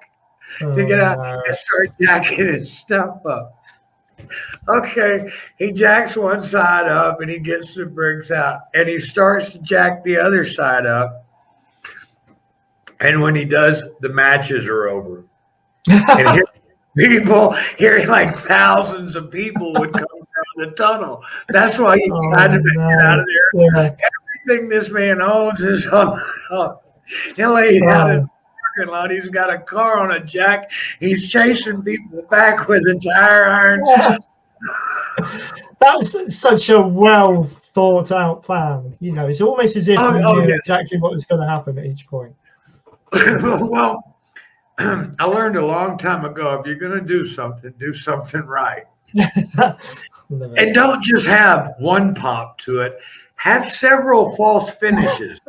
Speaker 3: to get out and start jacking his stuff up. Okay, he jacks one side up and he gets the bricks out and he starts to jack the other side up. And when he does, the matches are over. And hearing like thousands of people would come down the tunnel. That's why he tried to get out of there. Yeah. Everything this man owns is on. He laid out in the parking lot. He's got a car on a jack. He's chasing people back with a tire iron. Yeah.
Speaker 2: That's such a well thought out plan. You know, it's almost as if you knew exactly what was going to happen at each point.
Speaker 3: Well, I learned a long time ago, if you're going to do something right. And don't just have one pop to it. Have several false finishes.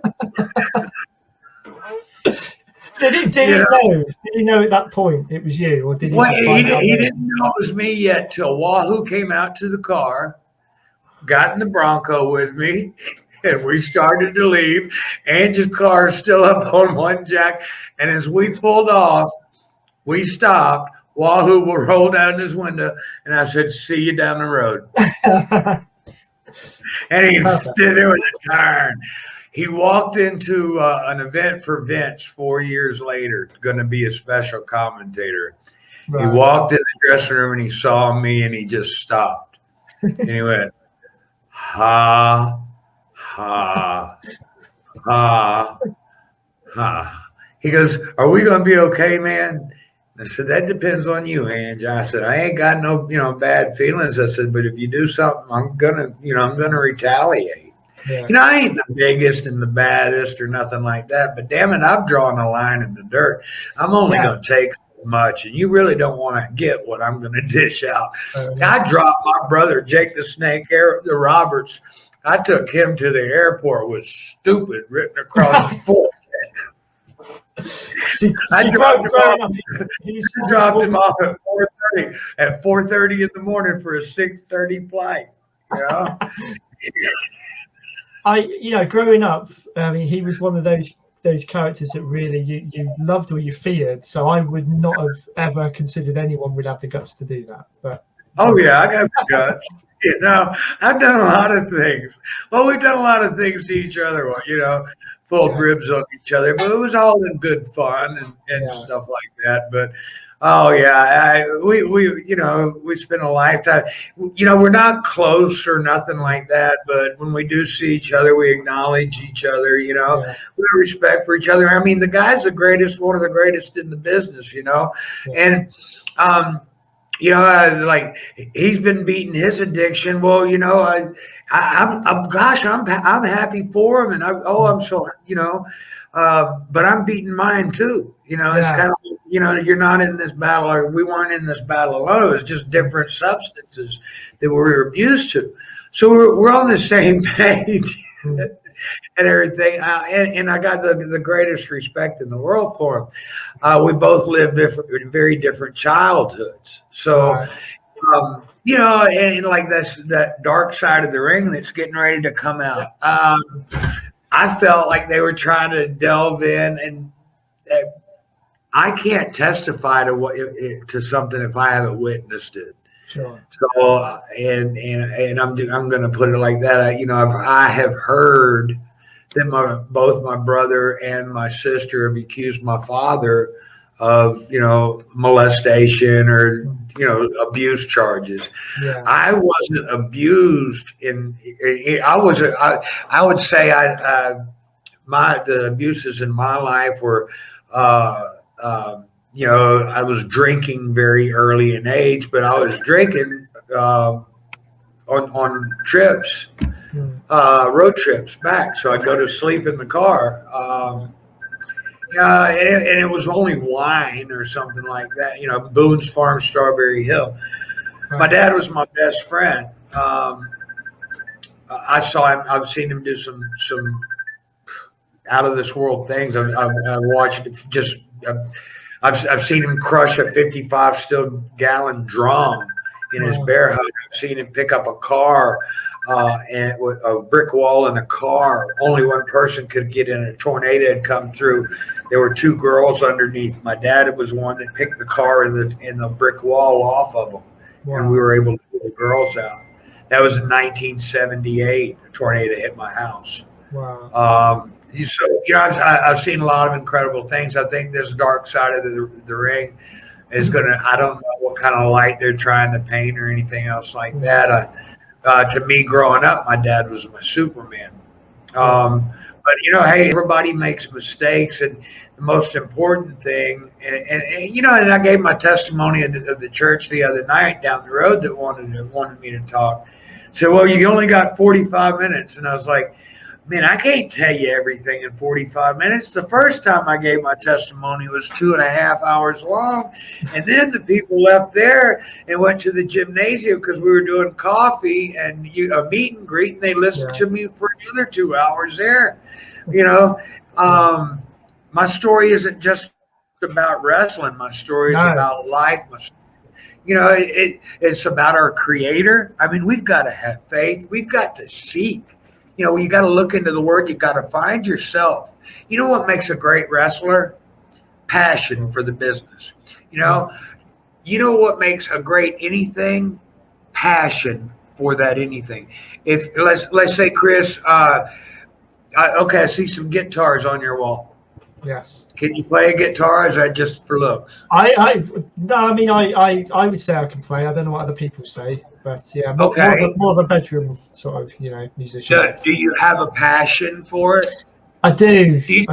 Speaker 2: Did he know at that point it was you, or did he? Well,
Speaker 3: he didn't know it was me yet till Wahoo came out to the car, got in the Bronco with me, and we started to leave. Angie's car is still up on one jack, and as we pulled off, we stopped. Wahoo will roll down his window, and I said, "See you down the road." And he stood there with a tire. He walked into an event for Vince 4 years later, going to be a special commentator. Right. He walked in the dressing room and he saw me and he just stopped. And he went, ha, ha, ha, ha. He goes, "Are we going to be okay, man?" I said, "That depends on you, Ange." I said, "I ain't got no, bad feelings." I said, "But if you do something, I'm gonna retaliate." Yeah. I ain't the biggest and the baddest or nothing like that, but damn it, I've drawn a line in the dirt. I'm only going to take so much, and you really don't want to get what I'm going to dish out. I dropped my brother, Jake the Snake, the Roberts. I took him to the airport with "stupid" written across his forehead. I dropped him off at 4:30. At 4:30 in the morning for a 6:30 flight.
Speaker 2: Growing up, I mean, he was one of those characters that really you loved or you feared. So I would not have ever considered anyone would have the guts to do that. But
Speaker 3: I got the guts. I've done a lot of things. Well, we've done a lot of things to each other. Pulled ribs on each other, but it was all in good fun and stuff like that. But Oh yeah, we spend a lifetime. We're not close or nothing like that, but when we do see each other, we acknowledge each other.
Speaker 2: Yeah.
Speaker 3: We have respect for each other. I mean, the guy's the greatest, one of the greatest in the business.
Speaker 2: Yeah.
Speaker 3: And like he's been beating his addiction. Well, I'm happy for him, and I'm so but I'm beating mine too. It's kind of you're not in this battle, or we weren't in this battle alone. It was just different substances that we were abused to. So we're on the same page and everything. And I got the greatest respect in the world for him. We both lived very different childhoods. So, and like that dark side of the ring that's getting ready to come out. I felt like they were trying to delve in, and I can't testify to something if I haven't witnessed it.
Speaker 2: Sure.
Speaker 3: So, and I'm going to put it like that. I have heard that both my brother and my sister have accused my father of molestation or abuse charges.
Speaker 2: Yeah.
Speaker 3: I wasn't abused I would say the abuses in my life were I was drinking very early in age, but I was drinking on trips, road trips back. So I'd go to sleep in the car. And it was only wine or something like that. Boone's Farm, Strawberry Hill.
Speaker 2: Right.
Speaker 3: My dad was my best friend. I saw him. I've seen him do some out of this world things. I've watched it just. I've seen him crush a 55 still gallon drum in his bear hug. I've seen him pick up a car and with a brick wall in a car. Only one person could get in. A tornado had come through. There were two girls underneath. My dad was one that picked the car in the brick wall off of them, and we were able to get the girls out. That was in 1978. A tornado hit my house.
Speaker 2: Wow.
Speaker 3: So I've seen a lot of incredible things. I think this dark side of the ring is gonna. I don't know what kind of light they're trying to paint or anything else like that. To me, growing up, my dad was my Superman. But hey, everybody makes mistakes, and the most important thing, and I gave my testimony at the church the other night down the road that wanted me to talk. Said, well, you only got 45 minutes, and I was like, man, I can't tell you everything in 45 minutes. The first time I gave my testimony was 2.5 hours long. And then the people left there and went to the gymnasium because we were doing coffee and a meet and greet, and they listened to me for another 2 hours there. My story isn't just about wrestling. My story is about life. It's about our Creator. I mean, we've got to have faith. We've got to seek. You got to look into the Word. You got to find yourself. You know what makes a great wrestler? Passion for the business. You know what makes a great anything? Passion for that anything. If let's say, Chris, I see some guitars on your wall.
Speaker 2: Yes. Can
Speaker 3: you play a guitar? Or is that just for looks?
Speaker 2: I would say I can play. I don't know what other people say. But yeah, more of a bedroom sort of, musician.
Speaker 3: Do you have a passion for it?
Speaker 2: I do.
Speaker 3: Do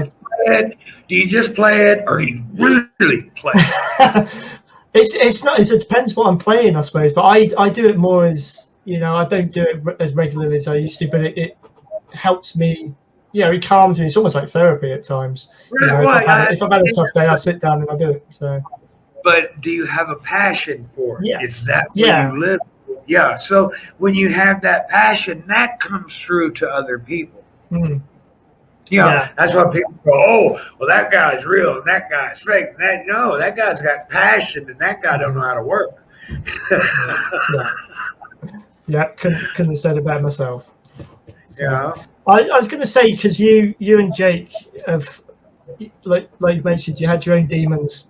Speaker 3: you just play it, or do you really play it?
Speaker 2: It's not. It depends what I'm playing, I suppose. But I do it more as I don't do it as regularly as I used to. But it helps me. It calms me. It's almost like therapy at times. If I've had a tough day, I sit down and I do it. So.
Speaker 3: But do you have a passion for it?
Speaker 2: Yeah.
Speaker 3: Is that what you live? Yeah. So when you have that passion, that comes through to other people. That's why people go, oh, well, that guy's real and that guy's fake. That guy's got passion and that guy don't know how to work.
Speaker 2: Couldn't have said it better myself.
Speaker 3: Yeah.
Speaker 2: I was going to say, because you and Jake have, like you mentioned, you had your own demons.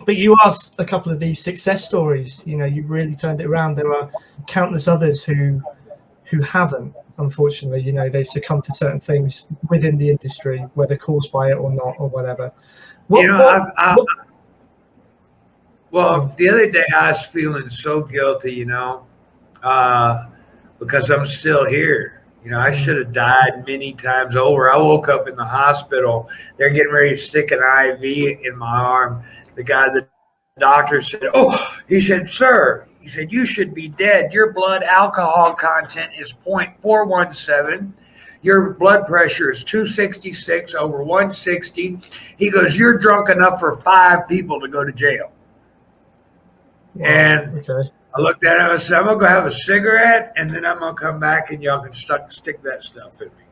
Speaker 2: But you asked a couple of these success stories. You've really turned it around. There are countless others who haven't, unfortunately. They've succumbed to certain things within the industry, whether caused by it or not, or whatever.
Speaker 3: Well, the other day I was feeling so guilty, because I'm still here. I should have died many times over. I woke up in the hospital. They're getting ready to stick an IV in my arm. The doctor said, he said, sir, he said, you should be dead. Your blood alcohol content is 0.417. Your blood pressure is 266 over 160. He goes, you're drunk enough for 5 people to go to jail. Wow. And okay. I looked at him and said, I'm going to go have a cigarette, and then I'm going to come back, and y'all can stick that stuff in me,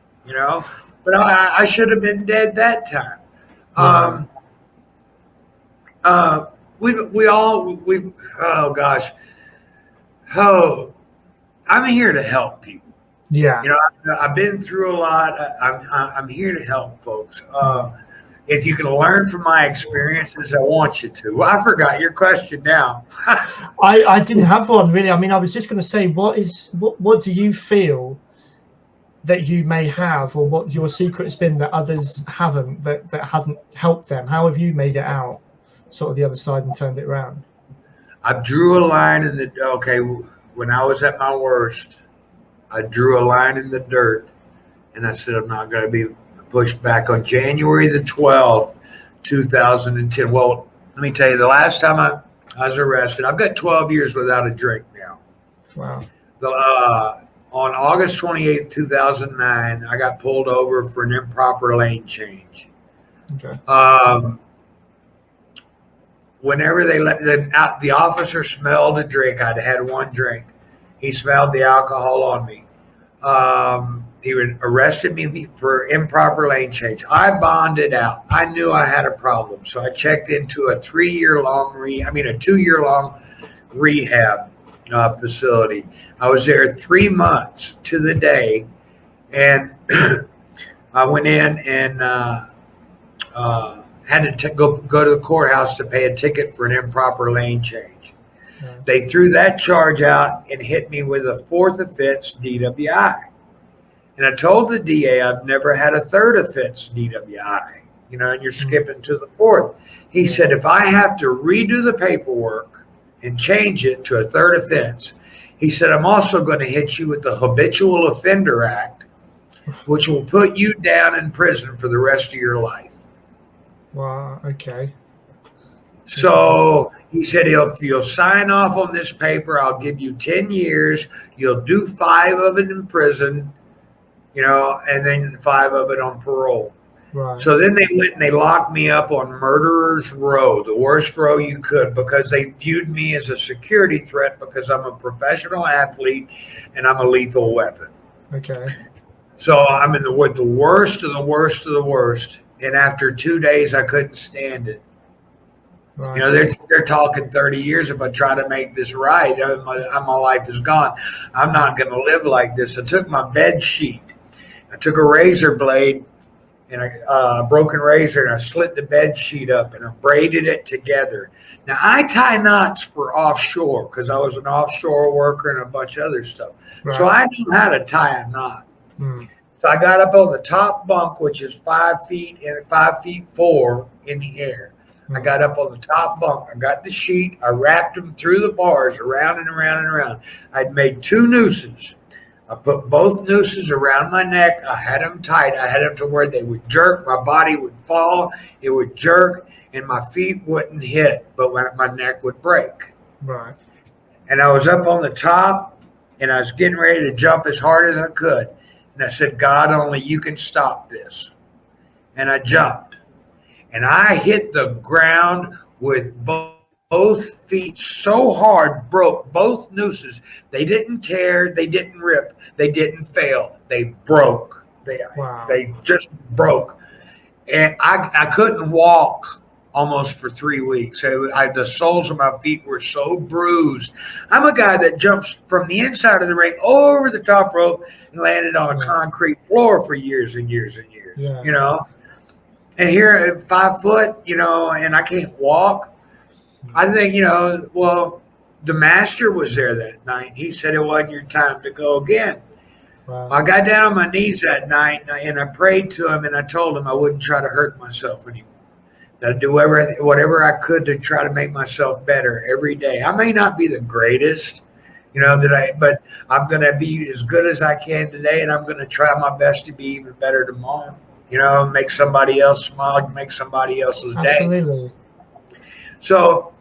Speaker 3: But I should have been dead that time. I'm here to help people.
Speaker 2: Yeah.
Speaker 3: I've been through a lot. I'm here to help folks. If you can learn from my experiences, I want you to. Well, I forgot your question now.
Speaker 2: I didn't have one really. I mean, I was just going to say, what do you feel that you may have, or what your secret has been that others haven't, that hadn't helped them? How have you made it out, sort of the other side, and turned it around?
Speaker 3: I drew a line when I was at my worst, I drew a line in the dirt, and I said, I'm not going to be pushed back. On January the 12th, 2010. Well, let me tell you, the last time I was arrested, I've got 12 years without a drink now.
Speaker 2: Wow.
Speaker 3: On August 28th, 2009, I got pulled over for an improper lane change.
Speaker 2: Okay.
Speaker 3: Whenever they let them out, the officer smelled a drink. I'd had one drink. He smelled the alcohol on me. He arrested me for improper lane change. I bonded out. I knew I had a problem, so I checked into a 2-year-long rehab facility. I was there 3 months to the day, and I went in and had to go to the courthouse to pay a ticket for an improper lane change. Yeah. They threw that charge out and hit me with a 4th offense DWI. And I told the DA I've never had a 3rd offense DWI, and you're skipping to the 4th. He said, if I have to redo the paperwork and change it to a 3rd offense, he said, I'm also going to hit you with the Habitual Offender Act, which will put you down in prison for the rest of your life.
Speaker 2: Wow, okay.
Speaker 3: So he said, if you'll sign off on this paper, I'll give you 10 years. You'll do 5 of it in prison, and then 5 of it on parole.
Speaker 2: Right.
Speaker 3: So then they went and they locked me up on Murderer's Row, the worst row you could, because they viewed me as a security threat because I'm a professional athlete and I'm a lethal weapon.
Speaker 2: Okay.
Speaker 3: So I'm with the worst of the worst of the worst. And after 2 days, I couldn't stand it. Right. They're talking 30 years. If I try to make this right, my life is gone. I'm not going to live like this. I took my bed sheet. I took a razor blade and a broken razor, and I slit the bed sheet up and I braided it together. Now, I tie knots for offshore because I was an offshore worker and a bunch of other stuff. Right. So I knew how to tie a knot. So I got up on the top bunk, which is 5 feet and 5'4" in the air. I got up on the top bunk. I got the sheet. I wrapped them through the bars around and around and around. I'd made 2 nooses. I put both nooses around my neck. I had them tight. I had them to where they would jerk. My body would fall. It would jerk, and my feet wouldn't hit, but my neck would break.
Speaker 2: Right.
Speaker 3: And I was up on the top, and I was getting ready to jump as hard as I could. And I said, God, only you can stop this. And I jumped. And I hit the ground with both feet so hard, broke both nooses. They didn't tear. They didn't rip. They didn't fail. They broke. They just broke. And I couldn't walk almost for 3 weeks. The soles of my feet were so bruised. I'm a guy that jumps from the inside of the ring over the top rope and landed on a concrete floor for years and years and years, And here at 5 foot, and I can't walk. I think, the master was there that night. He said it wasn't your time to go again. Wow. I got down on my knees that night and I prayed to him and I told him I wouldn't try to hurt myself anymore. I do whatever I could to try to make myself better every day. I may not be the greatest, but I'm going to be as good as I can today, and I'm going to try my best to be even better tomorrow. Make somebody else smile, make somebody else's day.
Speaker 2: Absolutely.
Speaker 3: So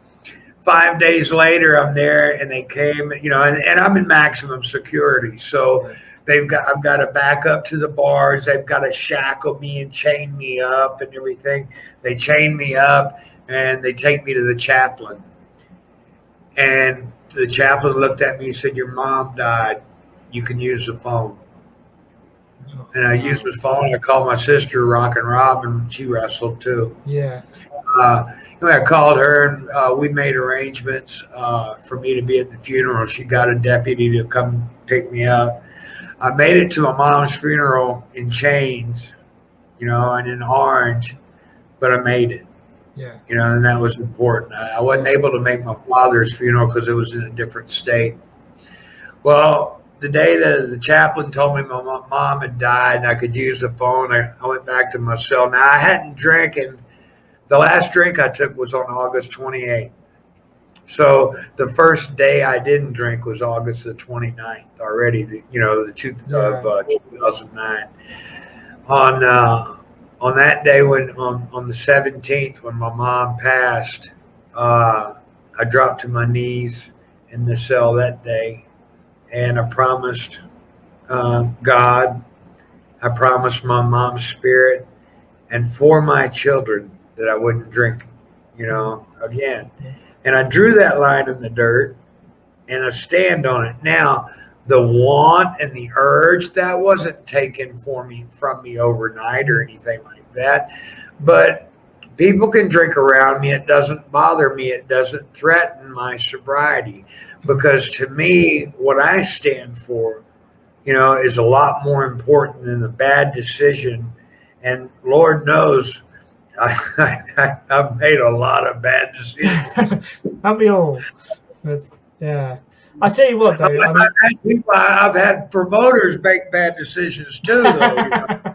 Speaker 3: 5 days later, I'm there, and they came, and I'm in maximum security. So I've got to back up to the bars. They've got to shackle me and chain me up and everything. They chain me up, and they take me to the chaplain. And the chaplain looked at me and said, "Your mom died. You can use the phone." And I used his phone. I called my sister, Rockin, and she wrestled too.
Speaker 2: Yeah.
Speaker 3: I called her, and we made arrangements for me to be at the funeral. She got a deputy to come pick me up. I made it to my mom's funeral in chains, and in orange, but I made it.
Speaker 2: Yeah.
Speaker 3: And that was important. I wasn't able to make my father's funeral because it was in a different state. Well, the day that the chaplain told me my mom had died and I could use the phone, I went back to my cell. Now, I hadn't drank, and the last drink I took was on August 28th. So the first day I didn't drink was August the 29th already, of 2009. On that day, on the 17th, when my mom passed, I dropped to my knees in the cell that day, and I promised God, I promised my mom's spirit, and for my children that I wouldn't drink, again. And I drew that line in the dirt, and I stand on it. Now, the want and the urge, that wasn't taken from me overnight or anything like that. But people can drink around me. It doesn't bother me. It doesn't threaten my sobriety. Because to me, what I stand for, is a lot more important than the bad decision. And Lord knows, I've made a lot of bad decisions.
Speaker 2: Haven't we all? Yeah. I tell you what, though.
Speaker 3: I've had promoters make bad decisions too, though.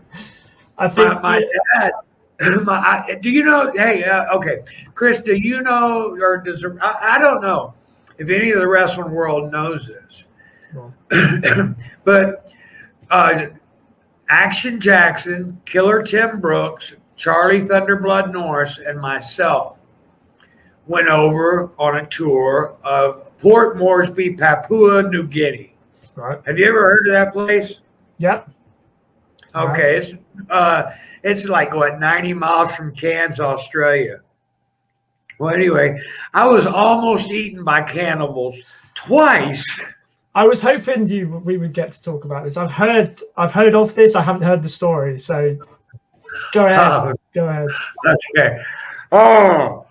Speaker 2: I think
Speaker 3: my dad. Do you know? Hey, okay, Chris. Do you know, or does I don't know if any of the wrestling world knows this, but Action Jackson, Killer Tim Brooks, Charlie Thunderblood Norris, and myself went over on a tour of Port Moresby, Papua New Guinea.
Speaker 2: Right.
Speaker 3: Have you ever heard of that place?
Speaker 2: Yep.
Speaker 3: Okay. It's like, 90 miles from Cairns, Australia. Well, anyway, I was almost eaten by cannibals twice.
Speaker 2: I was hoping we would get to talk about this. I've heard of this. I haven't heard the story. So go ahead. Go ahead.
Speaker 3: Okay. Oh,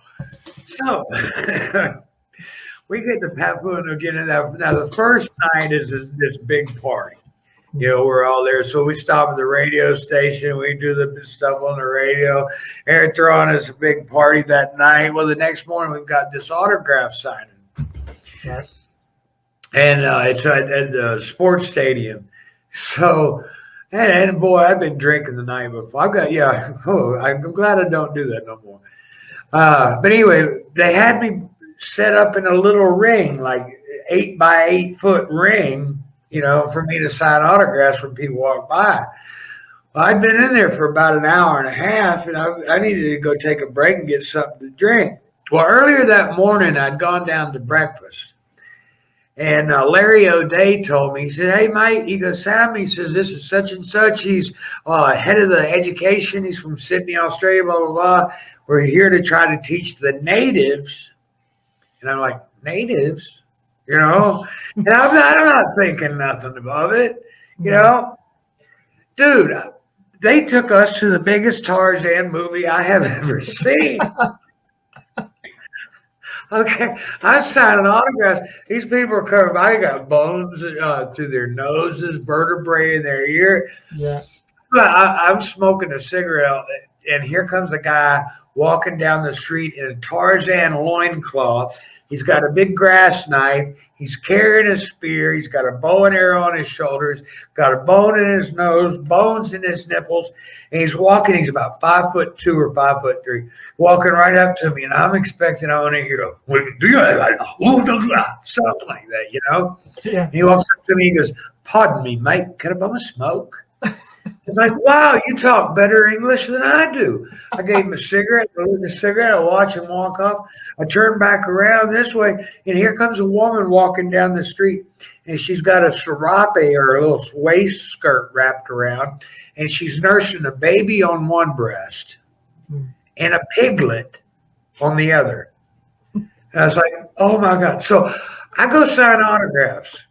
Speaker 3: so we get to Papua New Guinea. Now, the first night is this big party. We're all there. So we stop at the radio station. We do the stuff on the radio. They're throwing us a big party that night. Well, the next morning, we've got this autograph signing.
Speaker 2: Right.
Speaker 3: And it's at the sports stadium. So, and boy, I've been drinking the night before. I'm glad I don't do that no more. But anyway, they had me set up in a little ring, like 8 by 8 foot ring, for me to sign autographs when people walk by. Well, I'd been in there for about an hour and a half, and I needed to go take a break and get something to drink. Well, earlier that morning, I'd gone down to breakfast. And Larry O'Day told me, he said, "Hey, mate," he goes, "Sam," he says, "this is such and such. He's head of the education. He's from Sydney, Australia, blah, blah, blah. We're here to try to teach the natives." And I'm like, natives? And I'm not thinking nothing about it, Dude, they took us to the biggest Tarzan movie I have ever seen. Okay, I'm signing autographs. These people are covered. I got bones through their noses, vertebrae in their ear.
Speaker 2: Yeah.
Speaker 3: But I'm smoking a cigarette and here comes a guy walking down the street in a Tarzan loincloth. He's got a big grass knife. He's carrying a spear. He's got a bow and arrow on his shoulders, got a bone in his nose, bones in his nipples, and he's walking. He's about 5'2" or 5'3", walking right up to me, and I'm expecting I want to hear something like that, you know?
Speaker 2: Yeah.
Speaker 3: And he walks up to me and goes, "Pardon me, mate, can I bum a smoke?" I'm like, "Wow, you talk better English than I do." I gave him a cigarette. I lit a cigarette. I watched him walk off. I turned back around this way, and here comes a woman walking down the street, and she's got a serape or a little waist skirt wrapped around, and she's nursing a baby on one breast and a piglet on the other. And I was like, "Oh my God!" So I go sign autographs.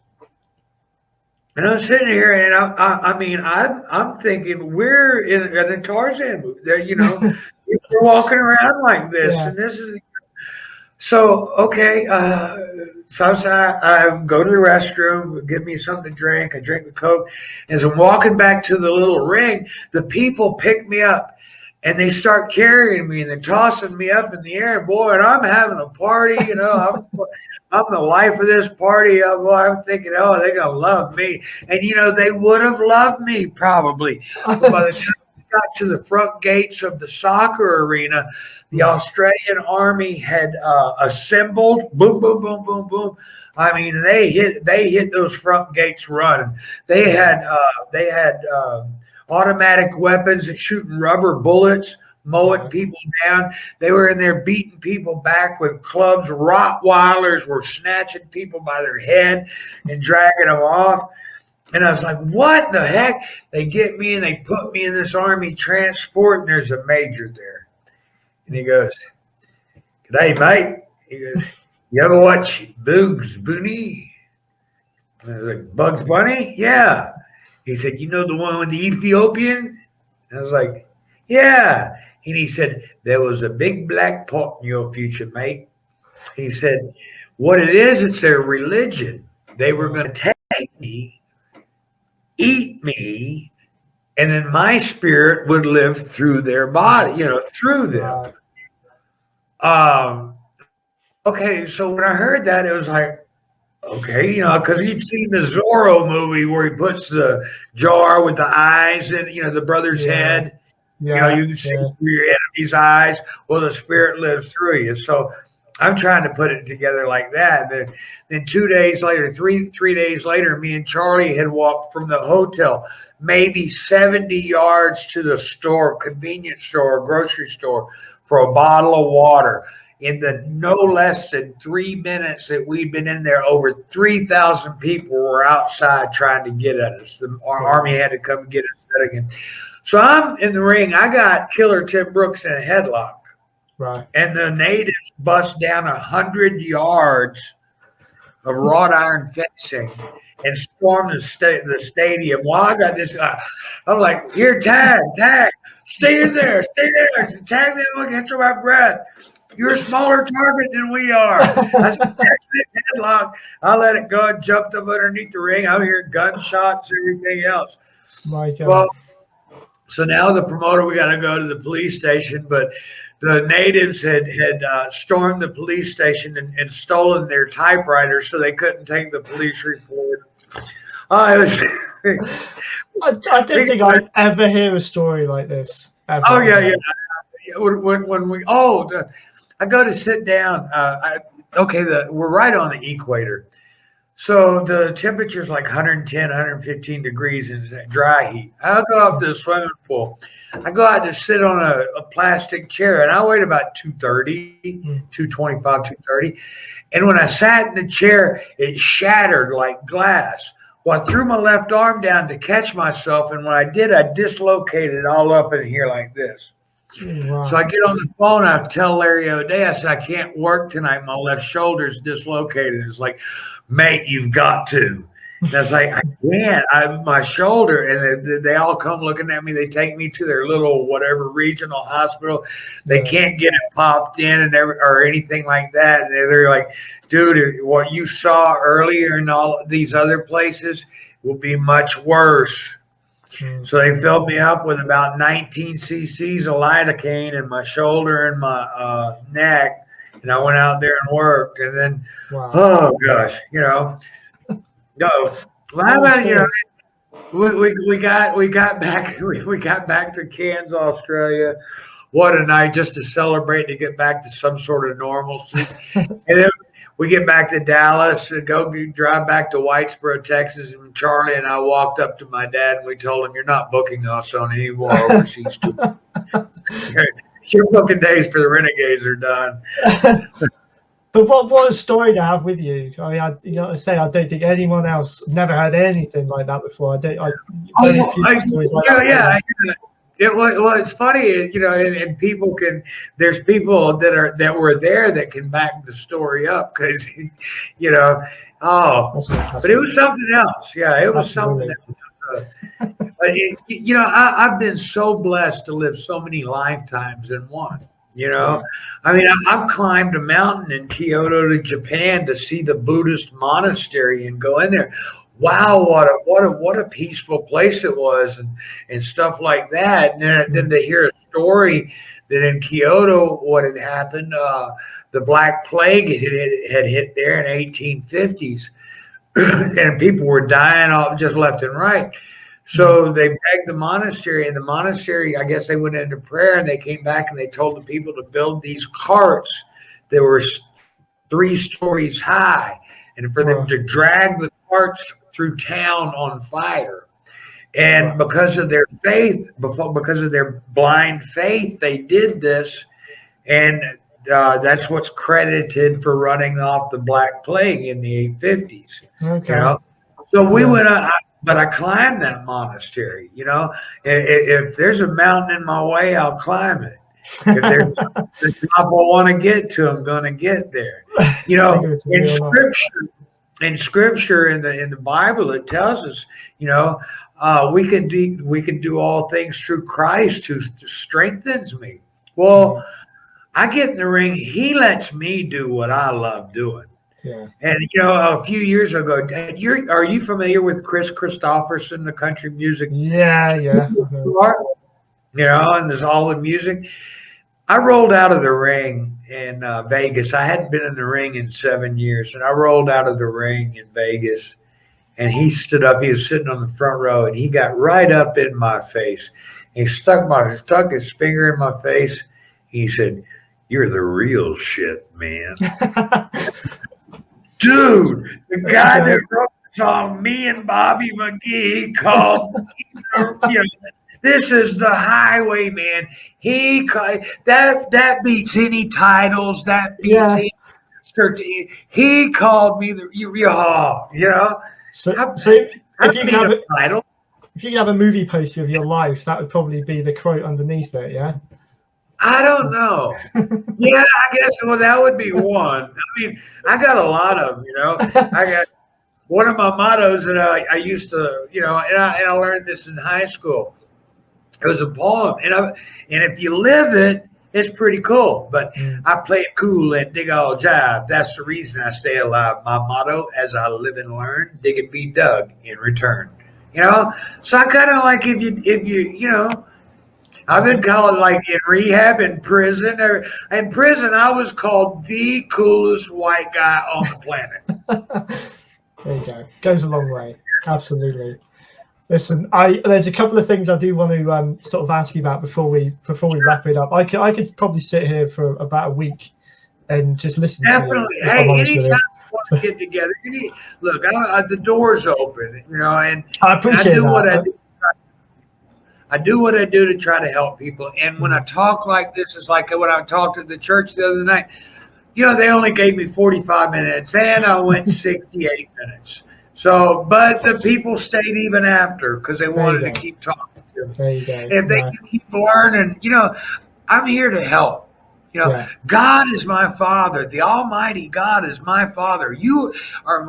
Speaker 3: And I'm sitting here, and I'm thinking we're in a Tarzan movie. There, you know, we're walking around like this, and this is so okay. So I go to the restroom, give me something to drink. I drink the Coke. As I'm walking back to the little ring, the people pick me up, and they start carrying me, and they're tossing me up in the air. Boy, and I'm having a party, you know. I'm the life of this party. I'm thinking, oh, they're going to love me. And, you know, they would have loved me probably. But by the time we got to the front gates of the soccer arena, the Australian Army had assembled. Boom, boom, boom, boom, boom. I mean, they hit those front gates running. They had automatic weapons and shooting rubber bullets, mowing people down. They were in there beating people back with clubs. Rottweilers were snatching people by their head and dragging them off. And I was like, what the heck? They get me and they put me in this Army transport, and there's a major there. And he goes, "G'day, mate." He goes, "You ever watch Bugs Bunny?" And I was like, "Bugs Bunny?" "Yeah." He said, "You know the one with the Ethiopian?" And I was like, "Yeah." And he said, "There was a big black pot in your future, mate." He said, "What it is, it's their religion. They were going to take me, eat me, and then my spirit would live through their body, you know, through them." Okay, so when I heard that, it was like, okay, you know, because you'd seen the Zorro movie where he puts the jar with the eyes in, you know, the brother's head. You know, you can see through your enemy's eyes. Well, the spirit lives through you. So I'm trying to put it together like that. Then 2 days later, three days later, me and Charlie had walked from the hotel maybe 70 yards to the store, convenience store, grocery store, for a bottle of water. In the no less than 3 minutes that we'd been in there, over 3,000 people were outside trying to get at us. Our Army had to come get us again. So I'm in the ring. I got Killer Tim Brooks in a headlock.
Speaker 2: Right.
Speaker 3: And the natives bust down 100 yards of wrought iron fencing and stormed the stadium. Well, I got this. I'm like, "Here, tag. Stay in there. Tag them. Catch my breath. You're a smaller target than we are." I said, headlock. I let it go and jumped up underneath the ring. I'm hearing gunshots and everything else.
Speaker 2: My God.
Speaker 3: Well, so now the promoter, we got to go to the police station, but the natives had stormed the police station and stolen their typewriters, so they couldn't take the police report. I
Speaker 2: don't think I'd ever hear a story like this. Ever.
Speaker 3: Oh yeah. When we I go to sit down. We're right on the equator. So the temperature is like 110, 115 degrees in dry heat. I'll go up to the swimming pool. I go out to sit on a plastic chair, and I weighed about 230, 225, 230. And when I sat in the chair, it shattered like glass. Well, I threw my left arm down to catch myself, and when I did, I dislocated it all up in here like this. Wow. So I get on the phone. I tell Larry O'Day, I said, "I can't work tonight. My left shoulder's dislocated." It's like, "Mate, you've got to." And I was like, "I can't. My shoulder." And they all come looking at me. They take me to their little whatever regional hospital. They can't get it popped in or anything like that. And they're like, "Dude, what you saw earlier in all these other places will be much worse." So they filled me up with about 19 cc's of lidocaine in my shoulder and my neck, and I went out there and worked. And then, oh gosh, no. Well, how about we got back to Cairns, Australia. What a night just to celebrate, to get back to some sort of normalcy. And then we get back to Dallas and drive back to Whitesboro, Texas. And Charlie and I walked up to my dad and we told him, "You're not booking us on any more overseas tours. Your booking days for the Renegades are done."
Speaker 2: But what a story to have with you. I mean, I don't think anyone else never had anything like that before.
Speaker 3: It's funny, and people there's people that were there that can back the story up because, but it was something else. Yeah, it was something else. I've been so blessed to live so many lifetimes in one. I mean, I've climbed a mountain in Kyoto to Japan to see the Buddhist monastery and go in there. Wow, what a peaceful place it was, and stuff like that. And then to hear a story that in Kyoto, what had happened, the Black Plague had hit there in 1850s, and people were dying off just left and right. So they begged the monastery, and the monastery, I guess they went into prayer, and they came back and they told the people to build these carts that were 3 stories high, and for them to drag the carts through town on fire. And because of their faith, because of their blind faith, they did this, and that's what's credited for running off the Black Plague in the 850s. Okay. So we went up. But I climbed that monastery, If there's a mountain in my way, I'll climb it. If there's the top I want to get to, I'm going to get there. In scripture, in the Bible, it tells us, we can do all things through Christ who strengthens me. Well, I get in the ring. He lets me do what I love doing. Yeah. And a few years ago, are you familiar with Chris Christopherson, the country music?
Speaker 2: Yeah.
Speaker 3: And there's all the music. I rolled out of the ring in Vegas. I hadn't been in the ring in 7 years, and I rolled out of the ring in Vegas. And he stood up. He was sitting on the front row, and he got right up in my face. And he stuck his finger in my face. He said, "You're the real shit, man." Dude, the guy that wrote the song, me and Bobby McGee, called, this is the highway, man. That beats any titles. That beats any church. He called me So if you could have a movie poster of your life, that would probably be the quote underneath it, yeah? I don't know. Yeah, I guess. Well, that would be one. I mean, I got a lot of them. I got one of my mottos that I used to, and I learned this in high school. It was a poem, and if you live it, it's pretty cool. But I play it cool and dig all jive. That's the reason I stay alive. My motto: as I live and learn, dig and be dug in return. So I kind of like if you. I've been called, like, in rehab, in prison. In prison, I was called the coolest white guy on the planet.
Speaker 2: There you go. Goes a long way. Absolutely. Listen, there's a couple of things I do want to sort of ask you about before we wrap it up. I could probably sit here for about a week and just listen
Speaker 3: Definitely.
Speaker 2: to you.
Speaker 3: Hey, anytime you want to get together, look, the door's open, and
Speaker 2: I appreciate that.
Speaker 3: I do what I do to try to help people. And when I talk like this, it's like when I talked at the church the other night. They only gave me 45 minutes, and I went 68 minutes. So, but the people stayed even after because they wanted to keep talking to me.
Speaker 2: There you go.
Speaker 3: And if they can keep learning, I'm here to help. God is my Father. The Almighty God is my Father. You are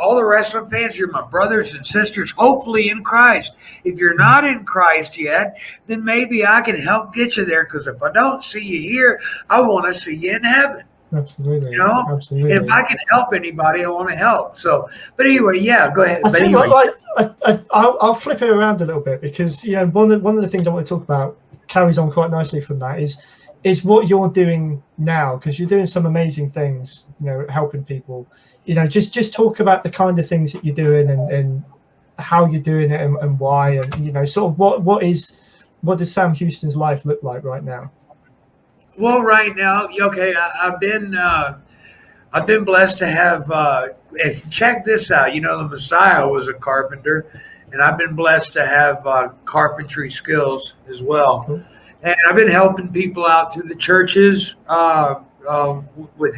Speaker 3: all the wrestling fans, you're my brothers and sisters, hopefully in Christ. If you're not in Christ yet, then maybe I can help get you there, because if I don't see you here, I want to see you in heaven.
Speaker 2: Absolutely.
Speaker 3: You know,
Speaker 2: Absolutely.
Speaker 3: and if I can help anybody, I want to help. So, but anyway, yeah, go ahead.
Speaker 2: I
Speaker 3: But
Speaker 2: think
Speaker 3: anyway,
Speaker 2: I'll flip it around a little bit, because one of the things I want to talk about carries on quite nicely from that is what you're doing now, because you're doing some amazing things, helping people. Just talk about the kind of things that you're doing, and how you're doing it, and why, and sort of what does Sam Houston's life look like right now?
Speaker 3: well, right now, okay, I've been blessed to have. If check this out, the Messiah was a carpenter, and I've been blessed to have carpentry skills as well.
Speaker 2: Cool.
Speaker 3: And I've been helping people out through the churches, with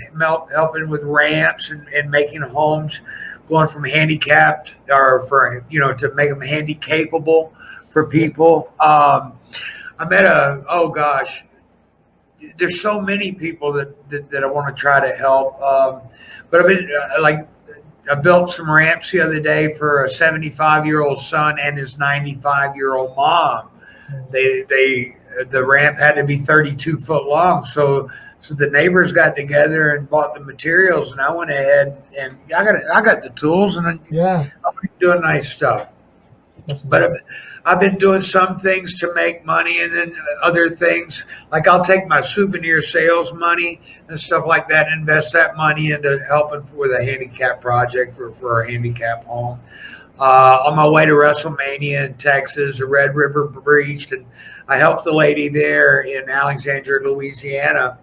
Speaker 3: helping with ramps and making homes, going from handicapped or to make them handy capable for people. I met oh gosh, there's so many people that I want to try to help. But I've been I built some ramps the other day for a 75-year-old son and his 95-year-old mom. The ramp had to be 32 foot long. So the neighbors got together and bought the materials, and I went ahead and I got the tools, and I'm doing nice stuff. But I've been doing some things to make money, and then other things, like I'll take my souvenir sales money and stuff like that and invest that money into helping with a handicap project for a handicap home. On my way to WrestleMania in Texas, the Red River breached, and I helped the lady there in Alexandria, Louisiana.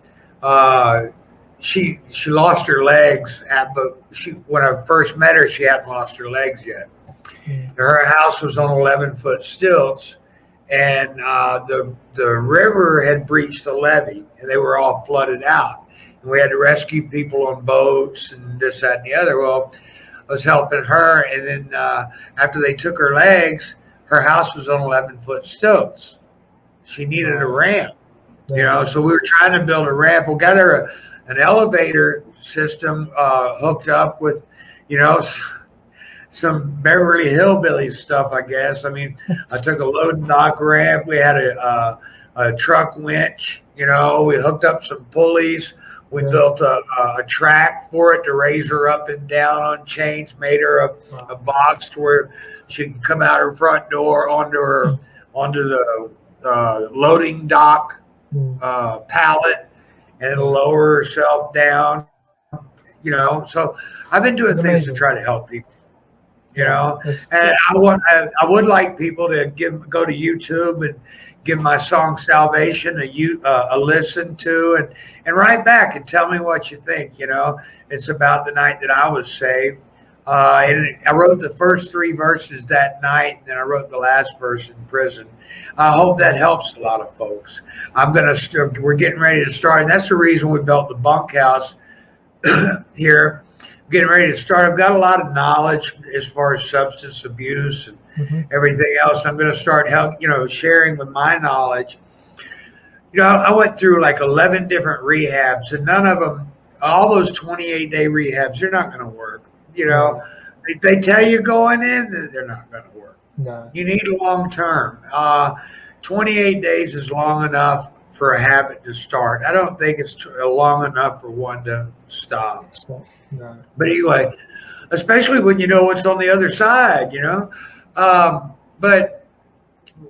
Speaker 3: She lost her legs, but when I first met her, she hadn't lost her legs yet. Her house was on 11-foot stilts, and the river had breached the levee, and they were all flooded out. And we had to rescue people on boats and this, that, and the other. Well, I was helping her, and then after they took her legs, her house was on 11-foot stilts. She needed a ramp, so we were trying to build a ramp. We got her an elevator system hooked up with, some Beverly Hillbillies stuff, I guess. I mean, I took a load and dock ramp. We had a truck winch, we hooked up some pulleys. We built a track for it to raise her up and down on chains, made her a box to where she could come out her front door onto the loading dock pallet, and lower herself down, So I've been doing things to try to help people. And I would like people to go to YouTube and give my song Salvation a listen to, and write back and tell me what you think. It's about the night that I was saved. And I wrote the first 3 verses that night, and then I wrote the last verse in prison. I hope that helps a lot of folks. We're getting ready to start, and that's the reason we built the bunkhouse here. Getting ready to start. I've got a lot of knowledge as far as substance abuse and everything else. I'm going to start sharing with my knowledge. I went through like 11 different rehabs, and none of them, all those 28-day rehabs, they're not going to work. They tell you going in, they're not going to work. No. You need long term. 28 days is long enough for a habit to start. I don't think it's long enough for one to stop. No. But anyway, especially when you know what's on the other side, But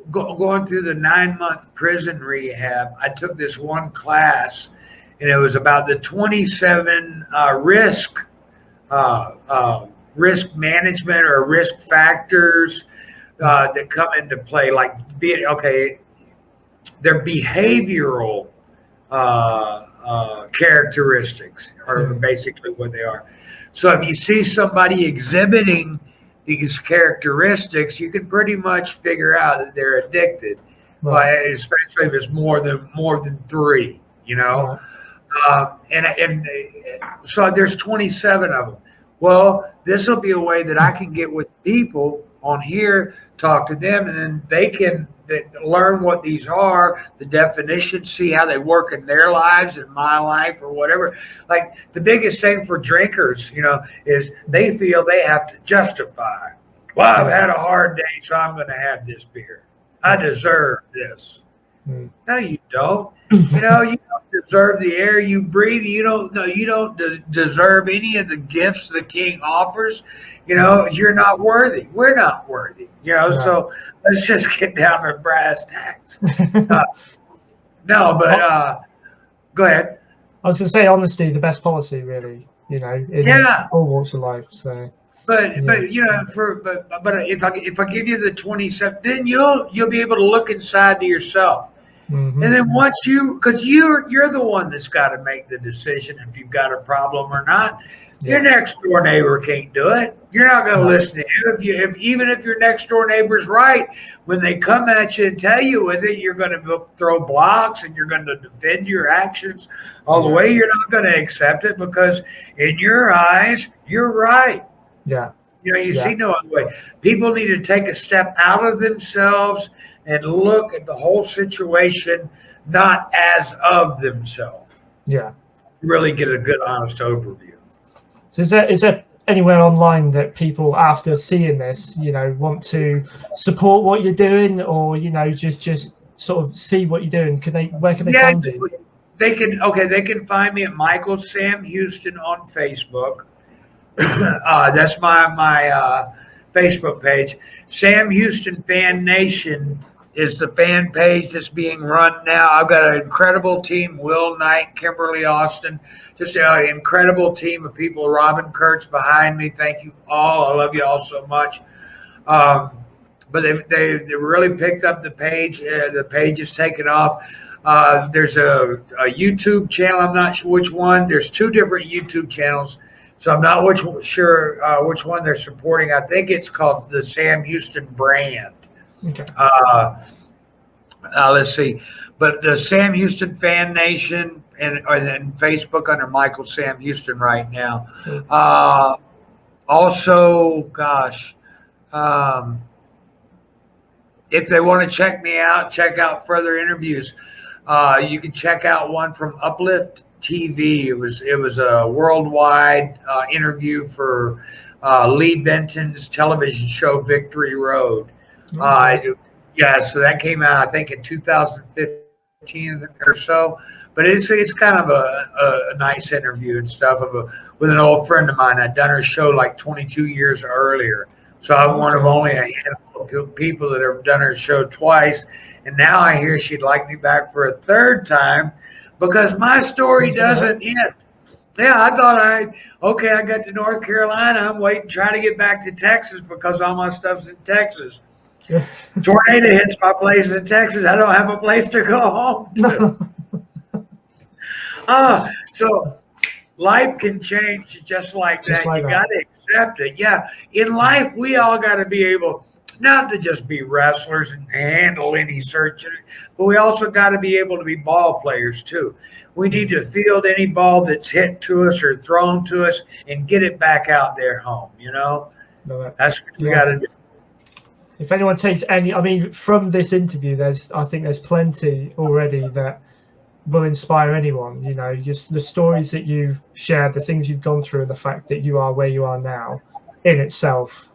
Speaker 3: going through the 9-month prison rehab, I took this one class, and it was about the 27 risk management or risk factors that come into play, like their behavioral characteristics are basically what they are. So if you see somebody exhibiting these characteristics, you can pretty much figure out that they're addicted, especially if it's more than 3. And so there's 27 of them. Well, this will be a way that I can get with people on here, talk to them, and then they can learn what these are, the definitions, see how they work in their lives, in my life, or whatever. Like the biggest thing for drinkers, is they feel they have to justify. Well, I've had a hard day, so I'm going to have this beer. I deserve this. No, you don't. You don't deserve the air you breathe. You don't. No, you don't deserve any of the gifts the King offers. You're not worthy. We're not worthy. So let's just get down to brass tacks. No, but go ahead.
Speaker 2: I was going to say, honesty, the best policy, really. In all walks of life. So.
Speaker 3: But if I give you the 27, then you'll be able to look inside to yourself.
Speaker 2: Mm-hmm.
Speaker 3: And then because you're the one that's got to make the decision if you've got a problem or not. Yeah. Your next door neighbor can't do it. You're not going to listen to him. Even if your next door neighbor's right, when they come at you and tell you with it, you're going to throw blocks and you're going to defend your actions all the way. You're not going to accept it because in your eyes, you're right.
Speaker 2: Yeah.
Speaker 3: See no other way. People need to take a step out of themselves and look at the whole situation, not as of themselves.
Speaker 2: Yeah.
Speaker 3: Really get a good, honest overview.
Speaker 2: So is there anywhere online that people, after seeing this, want to support what you're doing, or just sort of see what you're doing? Where can they find you?
Speaker 3: They can find me at Michael Sam Houston on Facebook. That's my Facebook page. Sam Houston Fan Nation is the fan page that's being run now. I've got an incredible team: Will Knight, Kimberly Austin, just an incredible team of people. Robin Kurtz behind me. Thank you all. I love you all so much. But they really picked up the page. The page is taken off. There's a YouTube channel. I'm not sure which one. There's 2 different YouTube channels. So I'm not sure which one they're supporting. I think it's called the Sam Houston brand.
Speaker 2: Okay.
Speaker 3: Let's see. But the Sam Houston Fan Nation and Facebook under Michael Sam Houston right now. Also, gosh, if they want to check me out, check out further interviews. You can check out one from Uplift TV. It was a worldwide interview for Lee Benton's television show Victory Road. So that came out I think in 2015 or so. But it's kind of a nice interview and stuff with an old friend of mine. I'd done her show like 22 years earlier. So I'm one of only a handful of people that have done her show twice. And now I hear she'd like me back for a 3rd time because my story doesn't end. Yeah, I thought I got to North Carolina. I'm waiting, trying to get back to Texas because all my stuff's in Texas. Tornado hits my place in Texas. I don't have a place to go home to. So life can change just like that. You got to accept it. Yeah, in life, we all got to be able not to just be wrestlers and handle any surgery, but we also got to be able to be ball players too. We need to field any ball that's hit to us or thrown to us and get it back out there home. That's what we got to do.
Speaker 2: If anyone takes from this interview, I think there's plenty already that will inspire anyone. Just the stories that you've shared, the things you've gone through, and the fact that you are where you are now, in itself,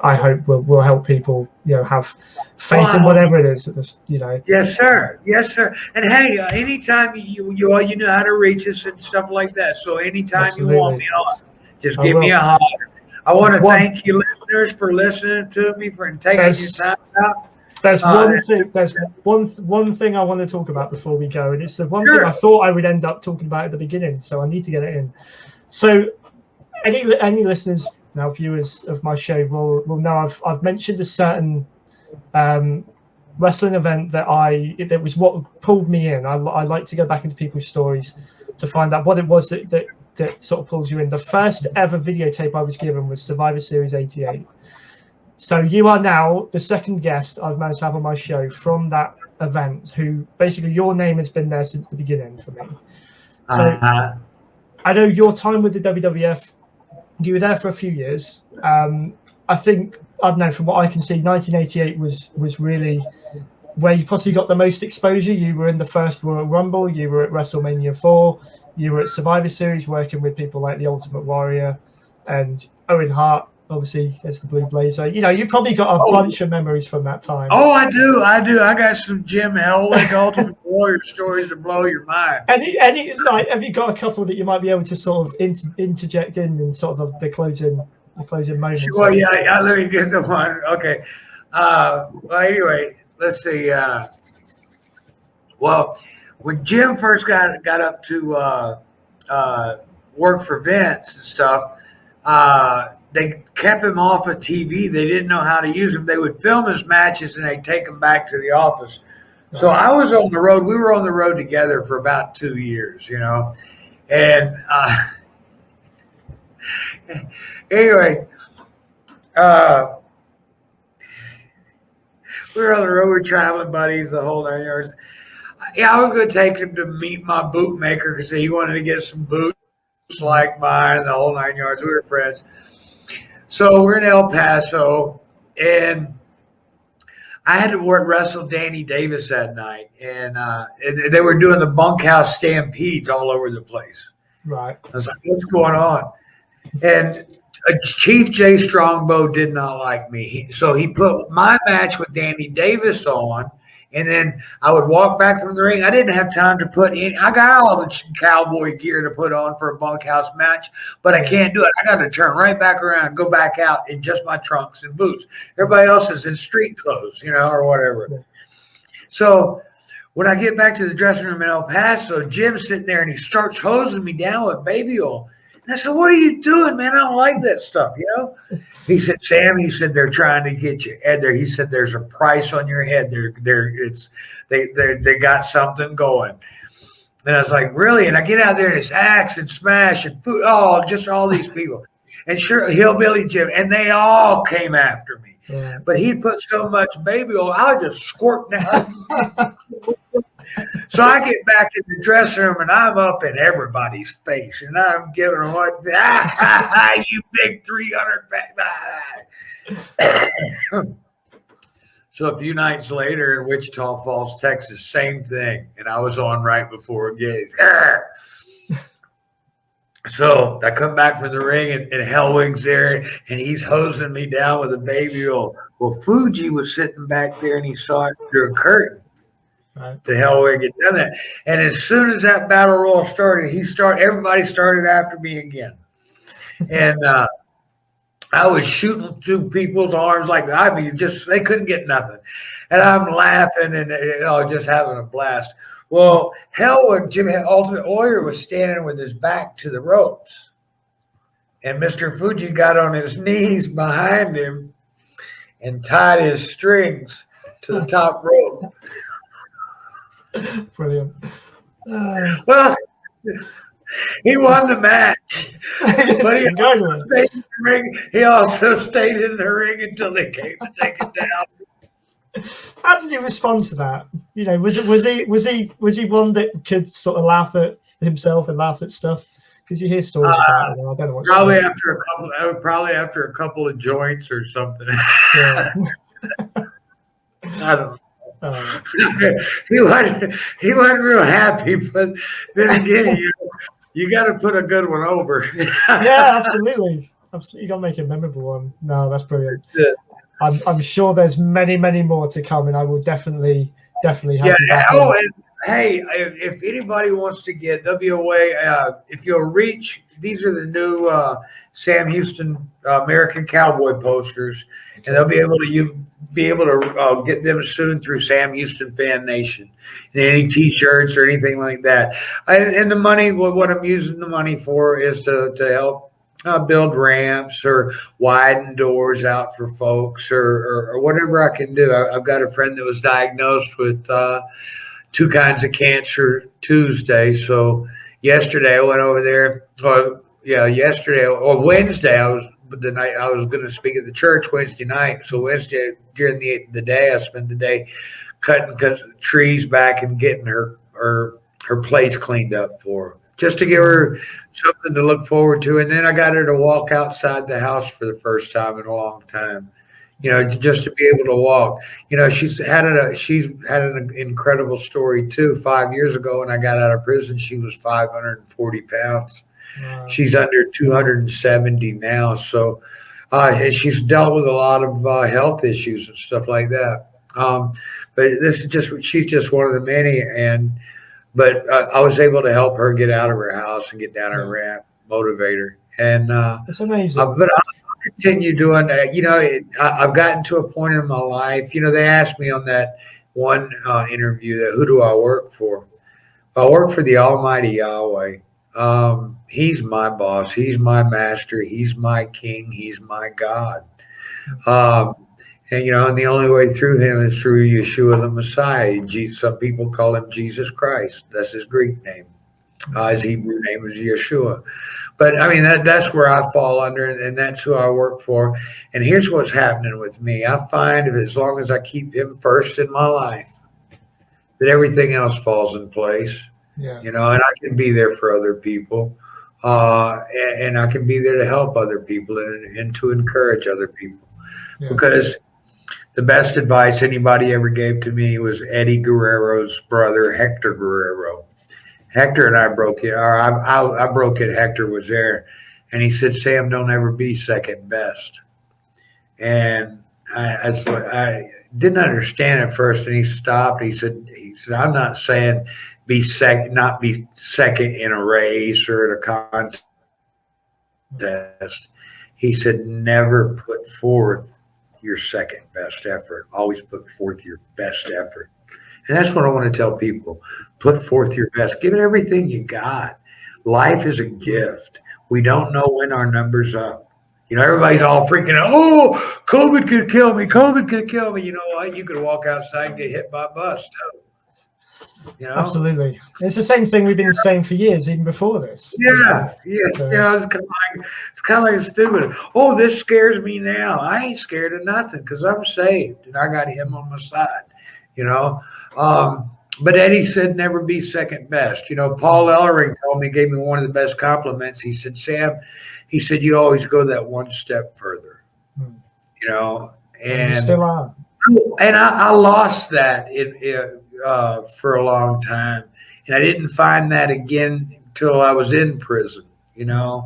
Speaker 2: I hope will help people, have faith in whatever it is.
Speaker 3: Yes, sir. Yes, sir. And hey, anytime you know how to reach us and stuff like that. So anytime
Speaker 2: Absolutely.
Speaker 3: You want me on, just give me a holler. I want to thank you, listeners, for listening to me and taking your time out.
Speaker 2: There's one thing. There's one thing I want to talk about before we go, and it's the one thing I thought I would end up talking about at the beginning. So I need to get it in. So, any listeners now, viewers of my show, will know I've mentioned a certain wrestling event that was what pulled me in. I like to go back into people's stories to find out what it was that sort of pulls you in. The first ever videotape I was given was Survivor Series 88. So you are now the second guest I've managed to have on my show from that event, who basically your name has been there since the beginning for me. So I know your time with the WWF, you were there for a few years. I think, I don't know, from what I can see, 1988 was really where you possibly got the most exposure. You were in the first Royal Rumble, you were at WrestleMania 4, you were at Survivor Series working with people like the Ultimate Warrior and Owen Hart, obviously there's the Blue Blazer. You know, you probably got a bunch of memories from that time.
Speaker 3: Oh, I do. I got some Jim Hellwig Ultimate Warrior stories to blow your mind.
Speaker 2: Any like, have you got a couple that you might be able to sort of interject in sort of the closing moments?
Speaker 3: Well, yeah, let me get the one. Okay. Well, anyway, let's see. Well, when Jim first got up to work for Vince and stuff, they kept him off of TV. They didn't know how to use him. They would film his matches and they'd take him back to the office. So I was on the road. We were on the road together for about 2 years, you know. And anyway, we were on the road. We were traveling buddies, the whole 9 yards. Yeah, I was going to take him to meet my bootmaker because he wanted to get some boots like mine, the whole 9 yards. We were friends. So we're in El Paso, and I had to wrestle Danny Davis that night, and they were doing the bunkhouse stampedes all over the place.
Speaker 2: Right.
Speaker 3: I was like, what's going on? And Chief Jay Strongbow did not like me. So he put my match with Danny Davis on, and then I would walk back from the ring. I didn't have time to put in. I got all the cowboy gear to put on for a bunkhouse match, but I can't do it. I got to turn right back around and go back out in just my trunks and boots. Everybody else is in street clothes, you know, or whatever. So when I get back to the dressing room in El Paso, Jim's sitting there and he starts hosing me down with baby oil. And I said, what are you doing, man? I don't like that stuff, you know? He said, Sam, he said, they're trying to get you. He said, there's a price on your head. They got something going. And I was like, really? And I get out there and it's Axe and Smash and Food. Oh, just all these people. And sure, Hillbilly Jim. And they all came after me. Yeah. But he put so much baby oil, I was just squirting out. So I get back in the dressing room and I'm up in everybody's face and I'm giving them what, you big 300 pack. So a few nights later in Wichita Falls, Texas, same thing. And I was on right before Gage. So I come back from the ring and Hellwig's there and he's hosing me down with a baby oil. Well, Fuji was sitting back there and he saw it through a curtain. Right. The Hellwig had done that. And as soon as that battle royal started, everybody started after me again. And I was shooting through people's arms like they couldn't get nothing. And I'm laughing and just having a blast. Well, Hellwig, Jim Ultimate Warrior, was standing with his back to the ropes. And Mr. Fuji got on his knees behind him and tied his strings to the top rope.
Speaker 2: Brilliant.
Speaker 3: Well, he won the match. But he also stayed in the ring until they came to take it down.
Speaker 2: How did he respond to that? You know, was he one that could sort of laugh at himself and laugh at stuff? Because you hear stories about it. I don't know what.
Speaker 3: Probably after a couple of joints or something. Yeah. I don't know. He wasn't real happy, but then again, you got to put a good one over.
Speaker 2: Yeah, absolutely. You got to make a memorable one. No, that's brilliant. Yeah. I'm sure there's many more to come, and I will definitely have you back.
Speaker 3: Oh, and hey, if anybody wants to get WOA, if you'll reach, these are the new Sam Houston American Cowboy posters, and they'll be able to get them soon through Sam Houston Fan Nation, and any T-shirts or anything like that. And the money, what I'm using the money for is to help build ramps or widen doors out for folks or whatever I can do. I've got a friend that was diagnosed with 2 kinds of cancer Tuesday. So yesterday I went over there. Yesterday or Wednesday I was going to speak at the church Wednesday night. So Wednesday during the day I spent the day cutting trees back and getting her place cleaned up for her, just to give her something to look forward to. And then I got her to walk outside the house for the first time in a long time, just to be able to walk. She's had an incredible story too. 5 years ago when I got out of prison, she was 540 pounds. Wow. She's under 270 now. So She's dealt with a lot of health issues and stuff like that. But she's just one of the many. But I was able to help her get out of her house and get down her ramp, motivate her. And
Speaker 2: it's amazing.
Speaker 3: But I'll continue doing that. I've gotten to a point in my life. They asked me on that one interview that who do I work for? I work for the Almighty Yahweh. He's my boss. He's my master. He's my king. He's my God. And the only way through him is through Yeshua the Messiah. Some people call him Jesus Christ. That's his Greek name. His Hebrew name is Yeshua. But I mean, that's where I fall under, and that's who I work for. And here's what's happening with me. I find that as long as I keep him first in my life, that everything else falls in place.
Speaker 2: Yeah.
Speaker 3: And I can be there for other people. And I can be there to help other people and to encourage other people. Yeah. Because the best advice anybody ever gave to me was Eddie Guerrero's brother, Hector Guerrero. Hector and I broke it. Or I broke it. Hector was there. And he said, Sam, don't ever be second best. And I didn't understand at first. And he stopped. He said, I'm not saying not be second in a race or at a contest. He said, never put forth your second best effort. Always put forth your best effort. And that's what I want to tell people. Put forth your best. Give it everything you got. Life is a gift. We don't know when our number's up. Everybody's all freaking out. Oh, COVID could kill me. COVID could kill me. You know what? You could walk outside and get hit by a bus, too.
Speaker 2: Absolutely. It's the same thing we've been saying for years, even before this.
Speaker 3: Yeah. It's kind of like stupid. Oh, this scares me now. I ain't scared of nothing because I'm saved and I got him on my side. But Eddie said never be second best. Paul Ellering told me, gave me one of the best compliments. He said, Sam, you always go that one step further. And
Speaker 2: you still are.
Speaker 3: And I lost that for a long time. And I didn't find that again until I was in prison, And I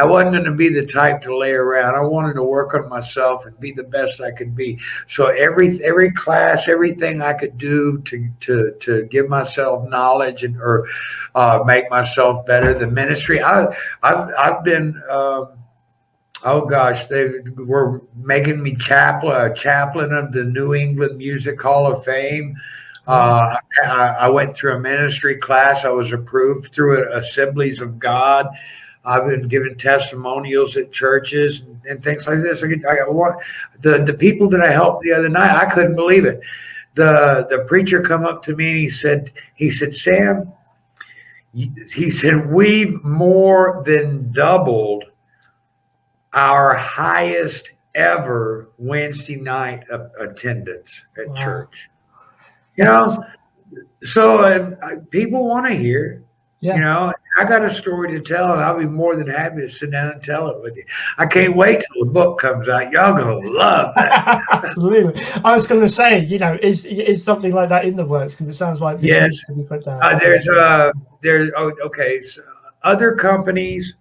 Speaker 3: wasn't going to be the type to lay around. I wanted to work on myself and be the best I could be. So every class, everything I could do to give myself knowledge or make myself better. The ministry, I've been. Oh gosh, they were making me chaplain of the New England Music Hall of Fame. I went through a ministry class. I was approved through Assemblies of God. I've been given testimonials at churches and things like this. The people that I helped the other night, I couldn't believe it. The preacher come up to me and he said, Sam, he said, we've more than doubled our highest ever Wednesday night attendance at church. So people want to hear. I got a story to tell, and I'll be more than happy to sit down and tell it with you. I can't wait till the book comes out. Y'all gonna love that.
Speaker 2: Absolutely. I was going to say, is something like that in the works? Because it sounds like this needs to be put down.
Speaker 3: So other companies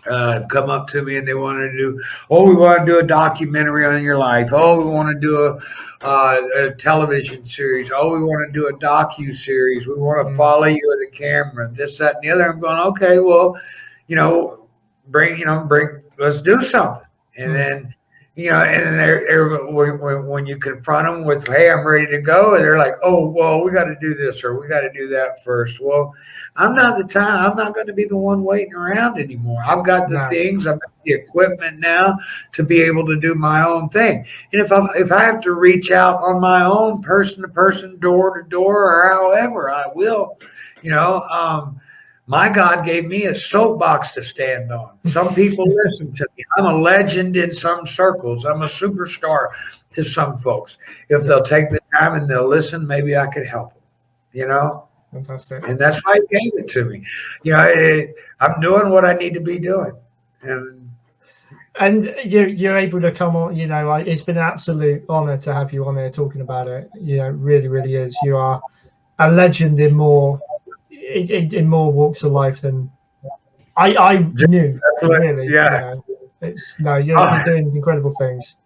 Speaker 3: come up to me and they want to do. We want to do a documentary on your life. We want to do a television series. We want to do a docu-series. We want to follow you with a camera, this, that, and the other. I'm going, okay, well, bring, let's do something. And then, when you confront them with, hey, I'm ready to go, and they're like, oh, well, we got to do this or we got to do that first. Well, I'm not going to be the one waiting around anymore. I've got the things, I've got the equipment now to be able to do my own thing. And if I have to reach out on my own, person to person, door to door, or however, I will. My God gave me a soapbox to stand on. Some people listen to me. I'm a legend in some circles. I'm a superstar to some folks. If they'll take the time and they'll listen, maybe I could help them.
Speaker 2: Fantastic.
Speaker 3: And that's why he gave it to me. I'm doing what I need to be doing.
Speaker 2: And you're able to come on, it's been an absolute honor to have you on there talking about it. Really, really is. You are a legend in more walks of life than I knew. Really.
Speaker 3: Yeah.
Speaker 2: You're doing incredible things.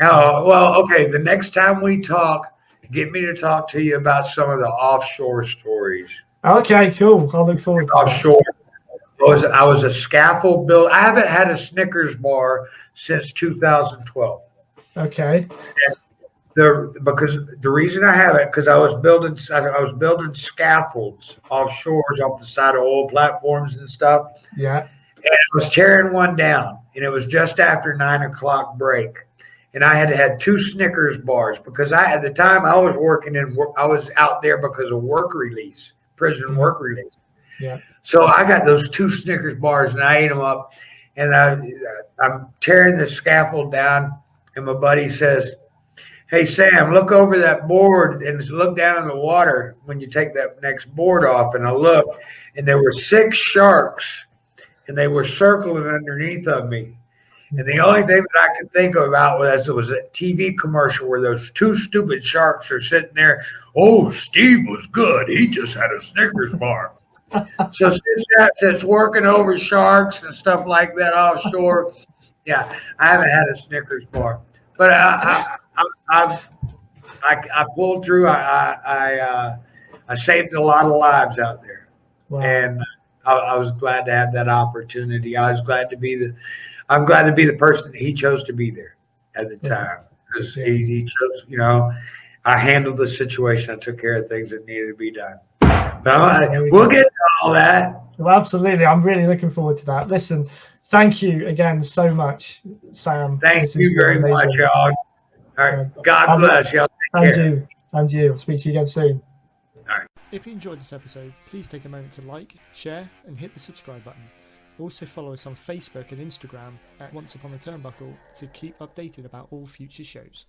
Speaker 3: Oh, well, okay. The next time we talk, get me to talk to you about some of the offshore stories.
Speaker 2: Okay, cool. I'll look forward to
Speaker 3: Offshore. I was a scaffold builder. I haven't had a Snickers bar since 2012.
Speaker 2: that. Okay.
Speaker 3: Because the reason I have it, because I was building scaffolds offshores off the side of oil platforms and stuff.
Speaker 2: Yeah.
Speaker 3: And I was tearing one down, and it was just after 9 o'clock break. And I had two Snickers bars because at the time I was I was out there because of work release, prison work release.
Speaker 2: Yeah.
Speaker 3: So I got those two Snickers bars and I ate them up, and I'm tearing the scaffold down, and my buddy says, "Hey Sam, look over that board and look down in the water when you take that next board off." And I looked, and there were 6 sharks, and they were circling underneath of me. And the only thing that I could think about was a TV commercial where those 2 stupid sharks are sitting there. "Oh, Steve was good. He just had a Snickers bar." So since working over sharks and stuff like that offshore, yeah, I haven't had a Snickers bar. But I pulled through. I saved a lot of lives out there,
Speaker 2: Wow.
Speaker 3: and I was glad to have that opportunity. I'm glad to be the person that he chose to be there at the time, because he chose. I handled the situation. I took care of things that needed to be done. But we'll get to all that.
Speaker 2: Well, absolutely. I'm really looking forward to that. Listen, thank you again so much, Sam.
Speaker 3: Thank you very much, y'all. All right. God bless y'all. Take care.
Speaker 2: And you. I'll speak to you again soon.
Speaker 3: All right.
Speaker 2: If you enjoyed this episode, please take a moment to like, share, and hit the subscribe button. Also follow us on Facebook and Instagram at Once Upon a Turnbuckle to keep updated about all future shows.